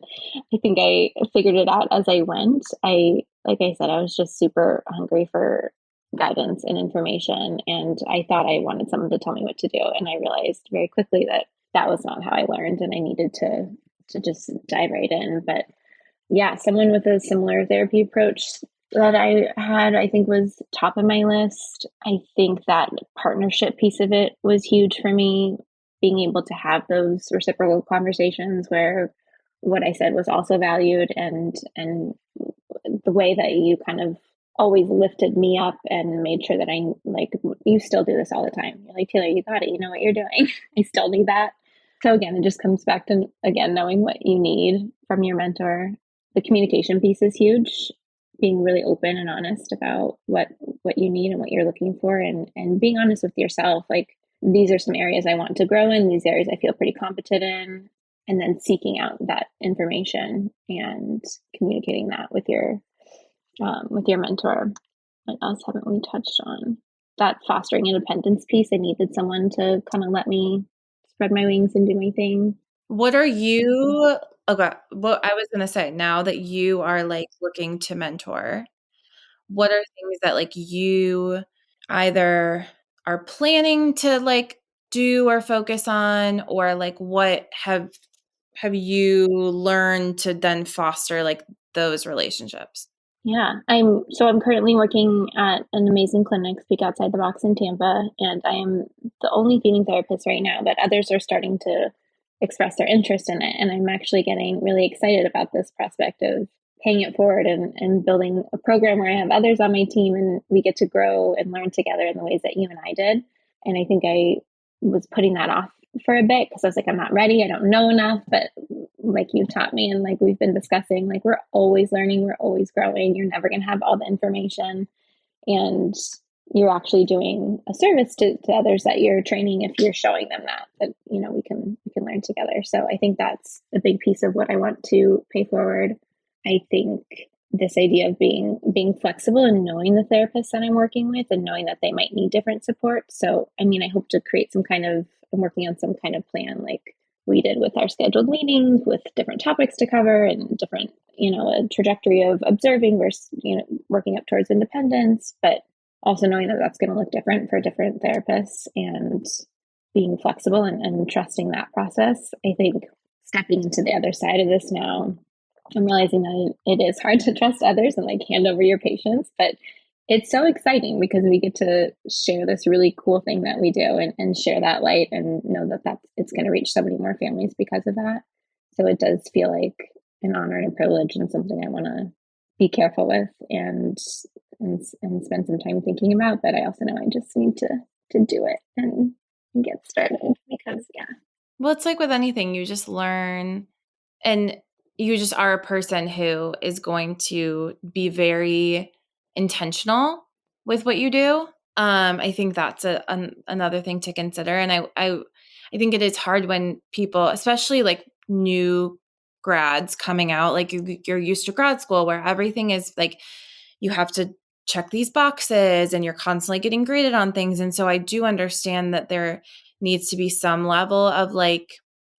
I think I figured it out as I went. Like I said, I was just super hungry for guidance and information, and I thought I wanted someone to tell me what to do. And I realized very quickly that that was not how I learned, and I needed to just dive right in. But yeah, someone with a similar therapy approach that I had, I think, was top of my list. I think that partnership piece of it was huge for me, being able to have those reciprocal conversations where what I said was also valued, and the way that you kind of always lifted me up and made sure that you still do this all the time. You're like, Taylor, you got it. You know what you're doing. I still need that. So again, it just comes back to, again, knowing what you need from your mentor. The communication piece is huge, being really open and honest about what you need and what you're looking for, and being honest with yourself. Like, these are some areas I want to grow in, these areas I feel pretty competent in, and then seeking out that information and communicating that with your mentor. What else haven't we touched on? That fostering independence piece. I needed someone to kind of let me spread my wings and do my thing. What are you, okay, what I was going to say, now that you are like looking to mentor, what are things that like you either are planning to like do or focus on, or like what have you learned to then foster like those relationships? Yeah, I'm currently working at an amazing clinic, Speak Outside the Box in Tampa, and I am the only feeding therapist right now, but others are starting to express their interest in it. And I'm actually getting really excited about this prospect of paying it forward and building a program where I have others on my team and we get to grow and learn together in the ways that you and I did. And I think I was putting that off for a bit because I was like, I'm not ready. I don't know enough. But like you've taught me and like we've been discussing, like we're always learning, we're always growing. You're never going to have all the information. And you're actually doing a service to others that you're training if you're showing them that we can learn together. So I think that's a big piece of what I want to pay forward. I think this idea of being flexible and knowing the therapists that I'm working with and knowing that they might need different support. So I hope to create I'm working on some kind of plan like we did with our scheduled meetings with different topics to cover and different, a trajectory of observing versus, working up towards independence, but also knowing that that's going to look different for different therapists and being flexible and trusting that process. I think stepping into the other side of this now, I'm realizing that it is hard to trust others and like hand over your patients, but it's so exciting because we get to share this really cool thing that we do and share that light and know that it's going to reach so many more families because of that. So it does feel like an honor and a privilege and something I want to be careful with and spend some time thinking about. But I also know I just need to do it and get started because, yeah. Well, it's like with anything, you just learn and you just are a person who is going to be very intentional with what you do. I think that's another thing to consider. And I think it is hard when people, especially like new grads coming out, like you're used to grad school where everything is like, you have to check these boxes and you're constantly getting graded on things. And so I do understand that there needs to be some level of like,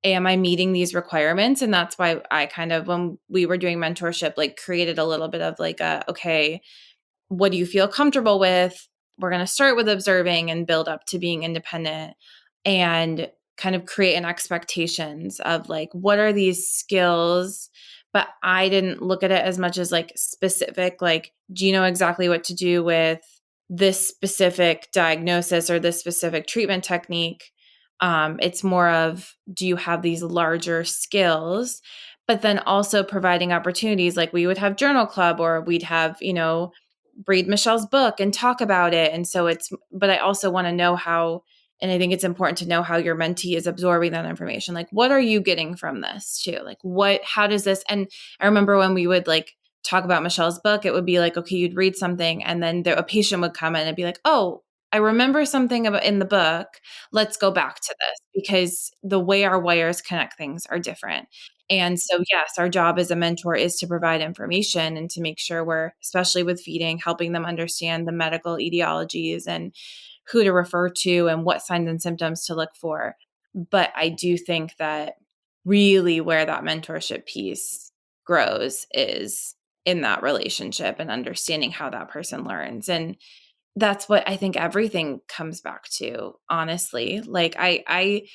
am I meeting these requirements? And that's why I kind of, when we were doing mentorship, like created a little bit of like okay, what do you feel comfortable with? We're going to start with observing and build up to being independent and kind of create an expectations of like, what are these skills? But I didn't look at it as much as like specific, like, do you know exactly what to do with this specific diagnosis or this specific treatment technique. It's more of, do you have these larger skills? But then also providing opportunities, like we would have journal club, or we'd have, read Michelle's book and talk about it. And so but I also want to know how, and I think it's important to know how your mentee is absorbing that information. Like, what are you getting from this too? Like, how does this, and I remember when we would like talk about Michelle's book, it would be like, okay, you'd read something and then a patient would come in and be like, oh, I remember something about in the book. Let's go back to this, because the way our wires connect things are different. And so, yes, our job as a mentor is to provide information and to make sure we're, especially with feeding, helping them understand the medical etiologies and who to refer to and what signs and symptoms to look for. But I do think that really where that mentorship piece grows is in that relationship and understanding how that person learns. And that's what I think everything comes back to, honestly. Like I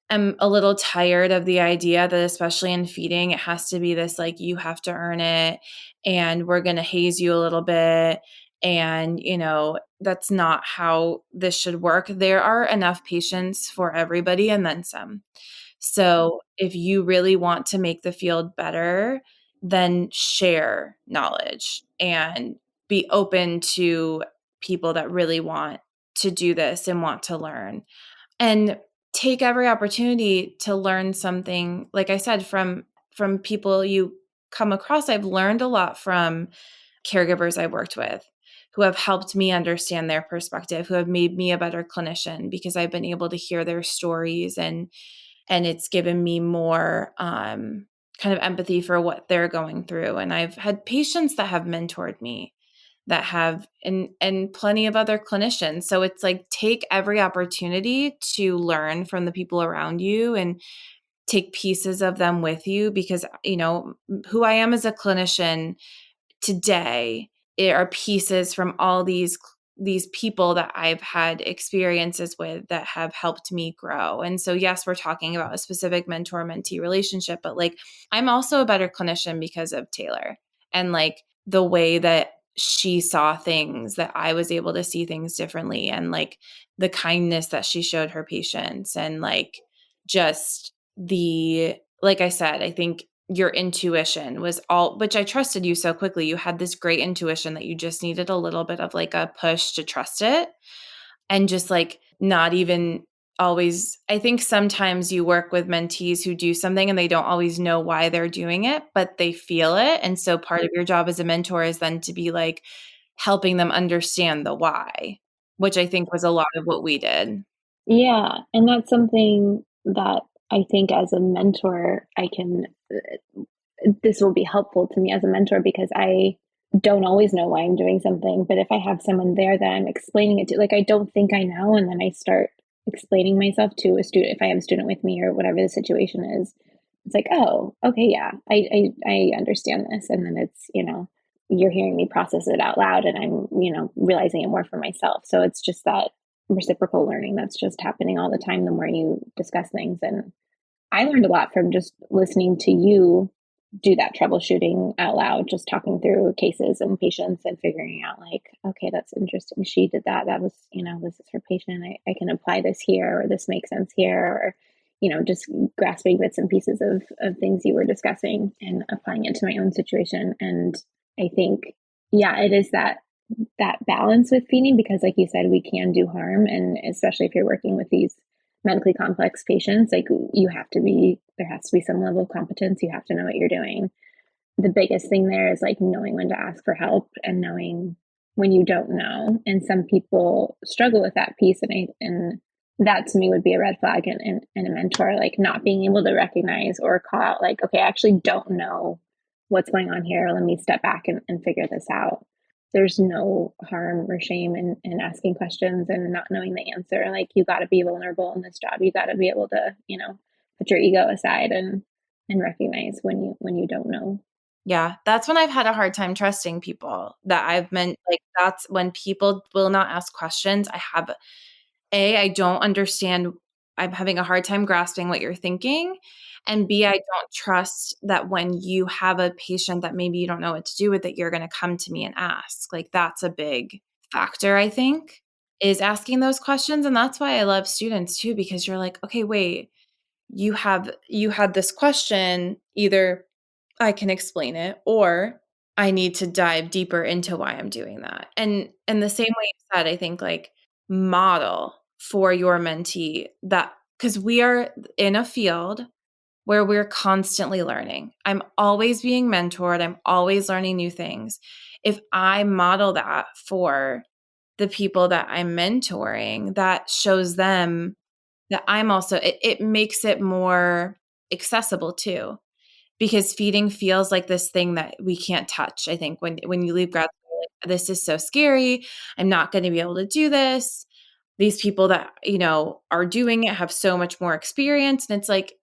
am a little tired of the idea that, especially in feeding, it has to be this, like, you have to earn it and we're going to haze you a little bit. And, that's not how this should work. There are enough patients for everybody and then some. So if you really want to make the field better, then share knowledge and be open to people that really want to do this and want to learn. And take every opportunity to learn something, like I said, from people you come across. I've learned a lot from caregivers I've worked with who have helped me understand their perspective, who have made me a better clinician because I've been able to hear their stories, and it's given me more kind of empathy for what they're going through. And I've had patients that have mentored me that have, and plenty of other clinicians. So it's like, take every opportunity to learn from the people around you and take pieces of them with you, because, who I am as a clinician today are pieces from all these people that I've had experiences with that have helped me grow. And so, yes, we're talking about a specific mentor-mentee relationship, but like, I'm also a better clinician because of Taylor, and like the way that she saw things, that I was able to see things differently, and like the kindness that she showed her patients, and like just like I said, I think your intuition was all, which I trusted you so quickly. You had this great intuition that you just needed a little bit of like a push to trust it, and just like not even always. I think sometimes you work with mentees who do something and they don't always know why they're doing it, but they feel it. And so part of your job as a mentor is then to be like helping them understand the why, which I think was a lot of what we did. Yeah, and that's something that I think as a mentor, this will be helpful to me as a mentor, because I don't always know why I'm doing something. But if I have someone there that I'm explaining it to, like, I don't think I know, and then I start explaining myself to a student, if I have a student with me or whatever the situation is, it's like, oh, okay, yeah, I understand this. And then it's, you're hearing me process it out loud, and I'm, realizing it more for myself. So it's just that reciprocal learning that's just happening all the time the more you discuss things. And I learned a lot from just listening to you do that troubleshooting out loud, just talking through cases and patients and figuring out, like, okay, that's interesting. She did that. That was, this is her patient. I can apply this here, or this makes sense here, or, just grasping bits and pieces of things you were discussing and applying it to my own situation. And I think, yeah, it is that balance with feeding, because like you said, we can do harm. And especially if you're working with these medically complex patients, like, there has to be some level of competence. You have to know what you're doing. The biggest thing there is like knowing when to ask for help and knowing when you don't know. And some people struggle with that piece. And that to me would be a red flag in a mentor, like not being able to recognize or call out, like, okay, I actually don't know what's going on here. Let me step back and figure this out. There's no harm or shame in asking questions and not knowing the answer. Like, you got to be vulnerable in this job. You got to be able to, put your ego aside and recognize when you don't know. Yeah, that's when I've had a hard time trusting people that I've meant. Like, that's when people will not ask questions. I don't understand. I'm having a hard time grasping what you're thinking. And B, I don't trust that when you have a patient that maybe you don't know what to do with, that you're going to come to me and ask. Like, that's a big factor, I think, is asking those questions. And that's why I love students too, because you're like, okay, wait, you had this question, either I can explain it or I need to dive deeper into why I'm doing that. And the same way you said, I think like model for your mentee that, because we are in a field where we're constantly learning. I'm always being mentored. I'm always learning new things. If I model that for the people that I'm mentoring, that shows them that I'm also, it makes it more accessible too, because feeding feels like this thing that we can't touch. I think when you leave grad school, like, this is so scary. I'm not going to be able to do this. These people that, are doing it have so much more experience. And it's like,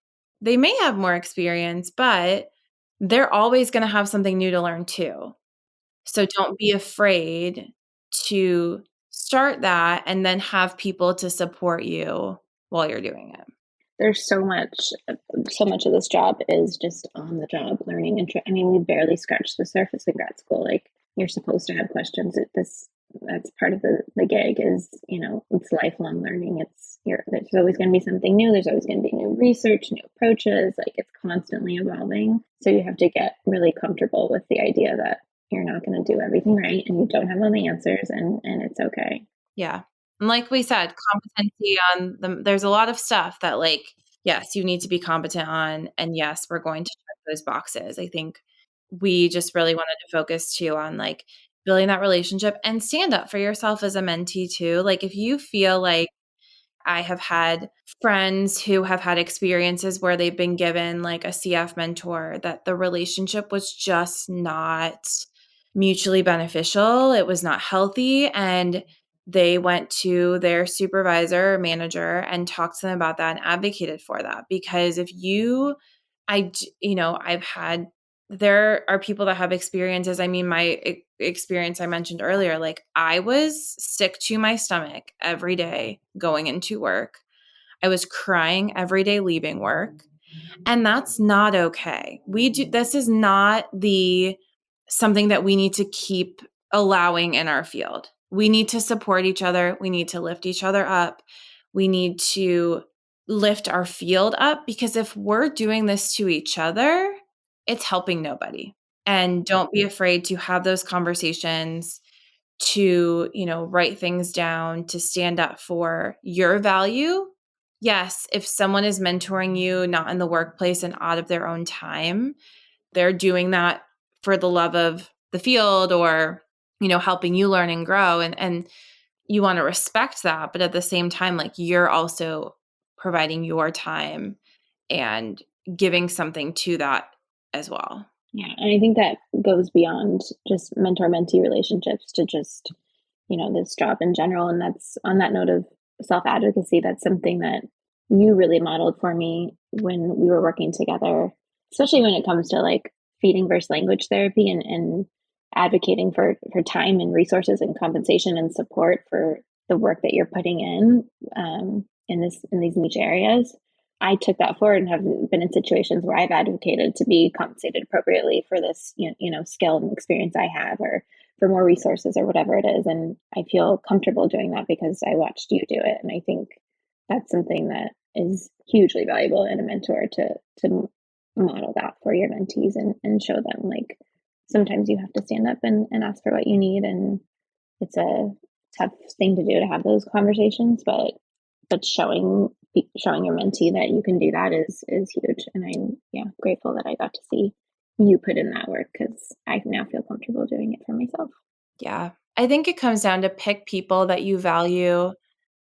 they may have more experience, but they're always going to have something new to learn too. So don't be afraid to start that and then have people to support you while you're doing it. There's so much of this job is just on the job learning. And we barely scratched the surface in grad school. Like, you're supposed to have questions. That's part of the gig is, it's lifelong learning. There's always going to be something new. There's always going to be new research, new approaches. Like, it's constantly evolving. So you have to get really comfortable with the idea that you're not going to do everything right and you don't have all the answers, and it's okay. Yeah. And like we said, competency on there's a lot of stuff that, like, yes, you need to be competent on. And yes, we're going to check those boxes. I think we just really wanted to focus too on like building that relationship and stand up for yourself as a mentee too. Like, if you feel like, I have had friends who have had experiences where they've been given like a CF mentor that the relationship was just not mutually beneficial. It was not healthy. And they went to their supervisor or manager and talked to them about that and advocated for that. Because there are people that have experiences. I mean, my experience I mentioned earlier, like, I was sick to my stomach every day going into work. I was crying every day leaving work. And that's not okay. This is not something that we need to keep allowing in our field. We need to support each other. We need to lift each other up. We need to lift our field up, because if we're doing this to each other, it's helping nobody. And don't be afraid to have those conversations, to, write things down, to stand up for your value. Yes, if someone is mentoring you, not in the workplace and out of their own time, they're doing that for the love of the field or, helping you learn and grow. And you want to respect that. But at the same time, like, you're also providing your time and giving something to that as well. Yeah. And I think that goes beyond just mentor-mentee relationships to just, this job in general. And that's, on that note of self-advocacy, that's something that you really modeled for me when we were working together, especially when it comes to like feeding versus language therapy, and advocating for time and resources and compensation and support for the work that you're putting in these niche areas. I took that forward and have been in situations where I've advocated to be compensated appropriately for this, skill and experience I have, or for more resources or whatever it is. And I feel comfortable doing that because I watched you do it. And I think that's something that is hugely valuable in a mentor, to model that for your mentees and show them, like, sometimes you have to stand up and ask for what you need. And it's a tough thing to do, to have those conversations, but showing your mentee that you can do that is huge. And I'm grateful that I got to see you put in that work, because I now feel comfortable doing it for myself. Yeah. I think it comes down to pick people that you value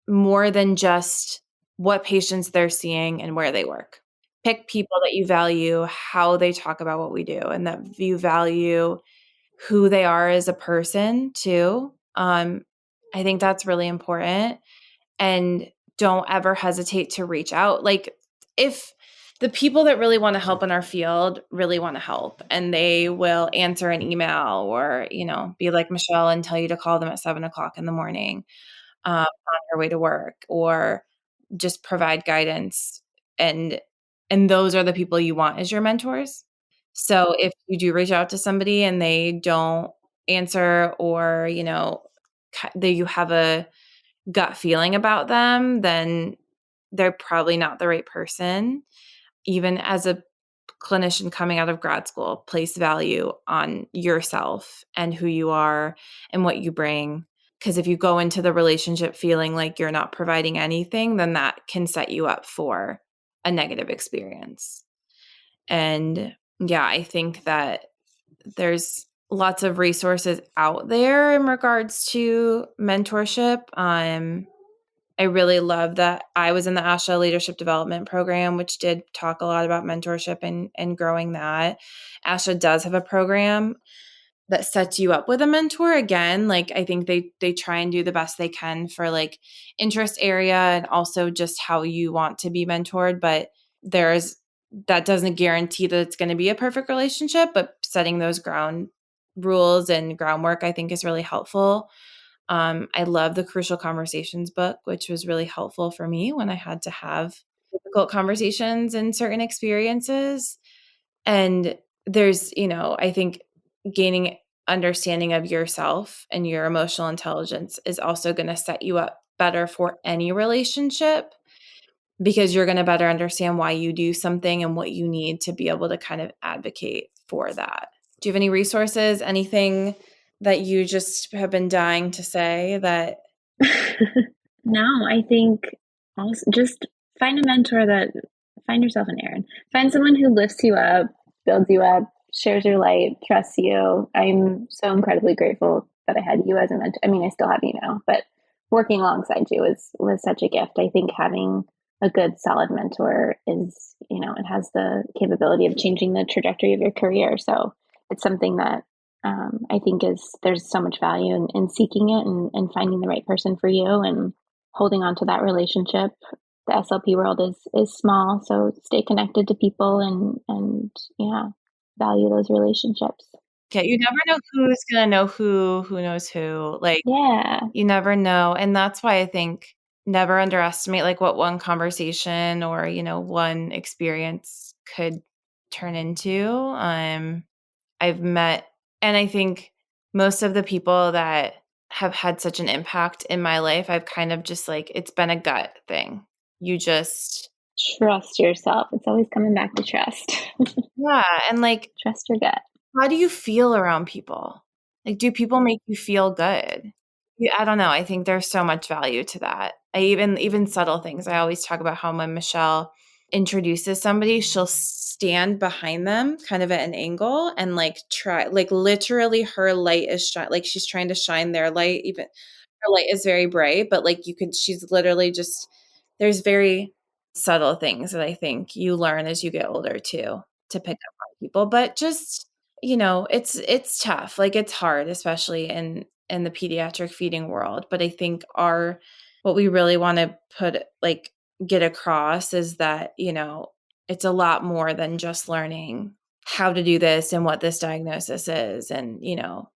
more than just what patients they're seeing and where they work. Pick people that you value how they talk about what we do, and that you value who they are as a person too. I think that's really important. And don't ever hesitate to reach out. Like, if the people that really want to help in our field really want to help, and they will answer an email or, be like Michelle and tell you to call them at 7:00 in the morning on your way to work, or just provide guidance. And those are the people you want as your mentors. So if you do reach out to somebody and they don't answer, or, you have a gut feeling about them, then they're probably not the right person. Even as a clinician coming out of grad school, place value on yourself and who you are and what you bring. Because if you go into the relationship feeling like you're not providing anything, then that can set you up for a negative experience. And yeah, I think that there's lots of resources out there in regards to mentorship. I really love that I was in the ASHA Leadership Development Program, which did talk a lot about mentorship and growing that. ASHA does have a program that sets you up with a mentor. Again, like I think they try and do the best they can for like interest area and also just how you want to be mentored. But that doesn't guarantee that it's going to be a perfect relationship, but setting those ground rules and groundwork I think is really helpful. I love the Crucial Conversations book, which was really helpful for me when I had to have difficult conversations in certain experiences. And there's, I think gaining understanding of yourself and your emotional intelligence is also going to set you up better for any relationship because you're going to better understand why you do something and what you need to be able to kind of advocate for that. Do you have any resources, anything that you just have been dying to say that? No, I think also just find a mentor find yourself an Erin. Find someone who lifts you up, builds you up, shares your light, trusts you. I'm so incredibly grateful that I had you as a mentor. I mean, I still have you now, but working alongside you was such a gift. I think having a good, solid mentor is, it has the capability of changing the trajectory of your career. So it's something that I think there's so much value in seeking it and finding the right person for you and holding on to that relationship. The SLP world is small, so stay connected to people and value those relationships. Yeah, you never know who's gonna know who knows who. Like, yeah, you never know, and that's why I think never underestimate like what one conversation or one experience could turn into. I've met, and I think most of the people that have had such an impact in my life, I've kind of just like, it's been a gut thing. You just trust yourself. It's always coming back to trust. yeah, and like Trust your gut. how do you feel around people? Like, do people make you feel good? Yeah, I don't know. I think there's so much value to that. Even subtle things. I always talk about how when Michelle introduces somebody, she'll stand behind them kind of at an angle and like try, like literally her light is like she's trying to shine their light. Even her light is very bright, but like she's literally just, there's very subtle things that I think you learn as you get older too, to pick up on people. But just, it's tough. Like it's hard, especially in the pediatric feeding world. But I think what we really want to get across is that, it's a lot more than just learning how to do this and what this diagnosis is and,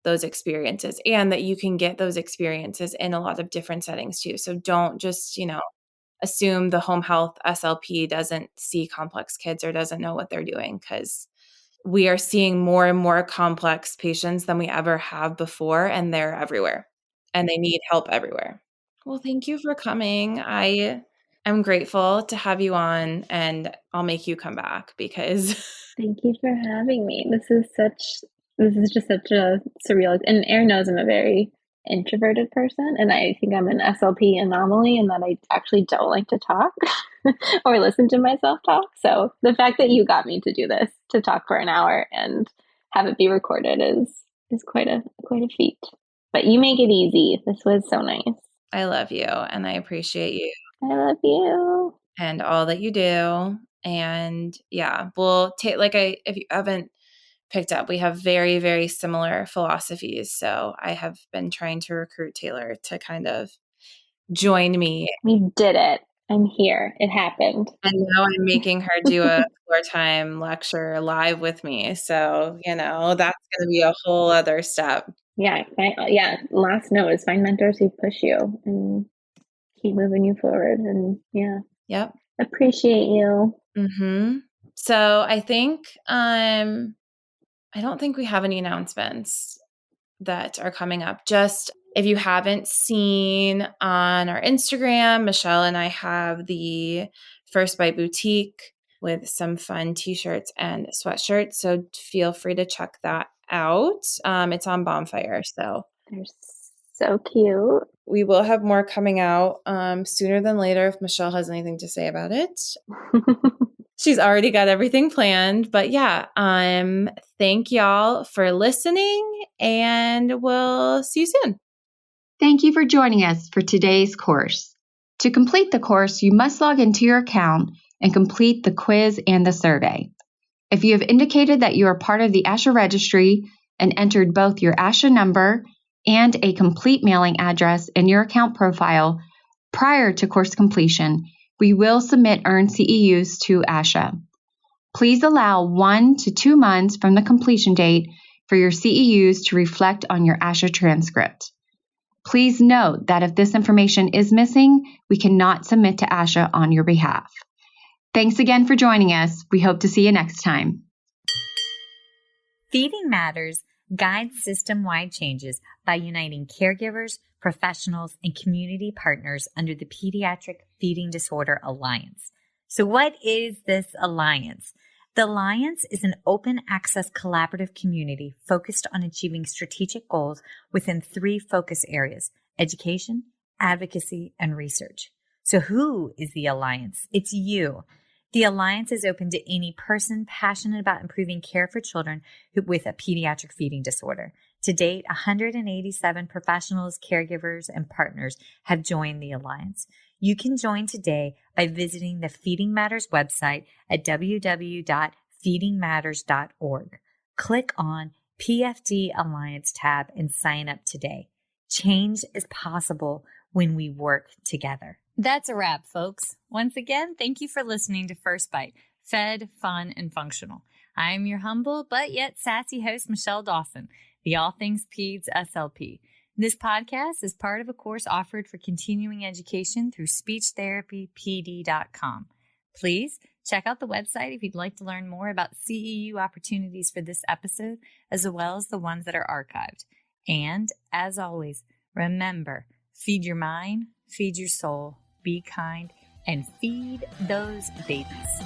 those experiences, and that you can get those experiences in a lot of different settings too. So don't just, assume the home health SLP doesn't see complex kids or doesn't know what they're doing, because we are seeing more and more complex patients than we ever have before, and they're everywhere and they need help everywhere. Well, thank you for coming. I'm grateful to have you on, and I'll make you come back because Thank you for having me. This is just such a surreal, and Erin knows I'm a very introverted person, and I think I'm an SLP anomaly in that I actually don't like to talk or listen to myself talk. So the fact that you got me to do this, to talk for an hour and have it be recorded is quite a feat. But you make it easy. This was so nice. I love you and I appreciate you I love you. and all that you do. And yeah, if you haven't picked up, we have very, very similar philosophies. So I have been trying to recruit Taylor to kind of join me. We did it. I'm here. It happened. And now I'm making her do a floor time lecture live with me. So, that's going to be a whole other step. Yeah. Last note is find mentors who push you and keep moving you forward. And yeah. Yep. Appreciate you. Mm-hmm. So I think, I don't think we have any announcements that are coming up. Just If you haven't seen on our Instagram, Michelle and I have the First Bite Boutique with some fun t-shirts and sweatshirts. So feel free to check that out. It's on Bonfire. So They're so cute. we will have more coming out sooner than later if Michelle has anything to say about it. She's already got everything planned. But yeah, thank y'all for listening, and we'll see you soon. Thank you for joining us for today's course. To complete the course, you must log into your account and complete the quiz and the survey. If you have indicated that you are part of the ASHA registry and entered both your ASHA number and a complete mailing address in your account profile prior to course completion, we will submit earned CEUs to ASHA. Please allow 1 to 2 months from the completion date for your CEUs to reflect on your ASHA transcript. Please note that if this information is missing, we cannot submit to ASHA on your behalf. Thanks again for joining us. We hope to see you next time. Feeding Matters guides system-wide changes by uniting caregivers, professionals, and community partners under the Pediatric Feeding Disorder Alliance. So what is this alliance? The Alliance is an open access collaborative community focused on achieving strategic goals within 3 focus areas: education, advocacy, and research. So who is the Alliance? It's you. The Alliance is open to any person passionate about improving care for children with a pediatric feeding disorder. To date, 187 professionals, caregivers, and partners have joined the Alliance. You can join today by visiting the Feeding Matters website at www.feedingmatters.org. Click on PFD Alliance tab and sign up today. Change is possible when we work together. That's a wrap, folks. Once again, thank you for listening to First Bite, fed, fun, and functional. I'm your humble but yet sassy host, Michelle Dawson, the All Things Peds SLP. This podcast is part of a course offered for continuing education through speechtherapypd.com. Please check out the website if you'd like to learn more about CEU opportunities for this episode, as well as the ones that are archived. And as always, remember, feed your mind, feed your soul, be kind, and feed those babies.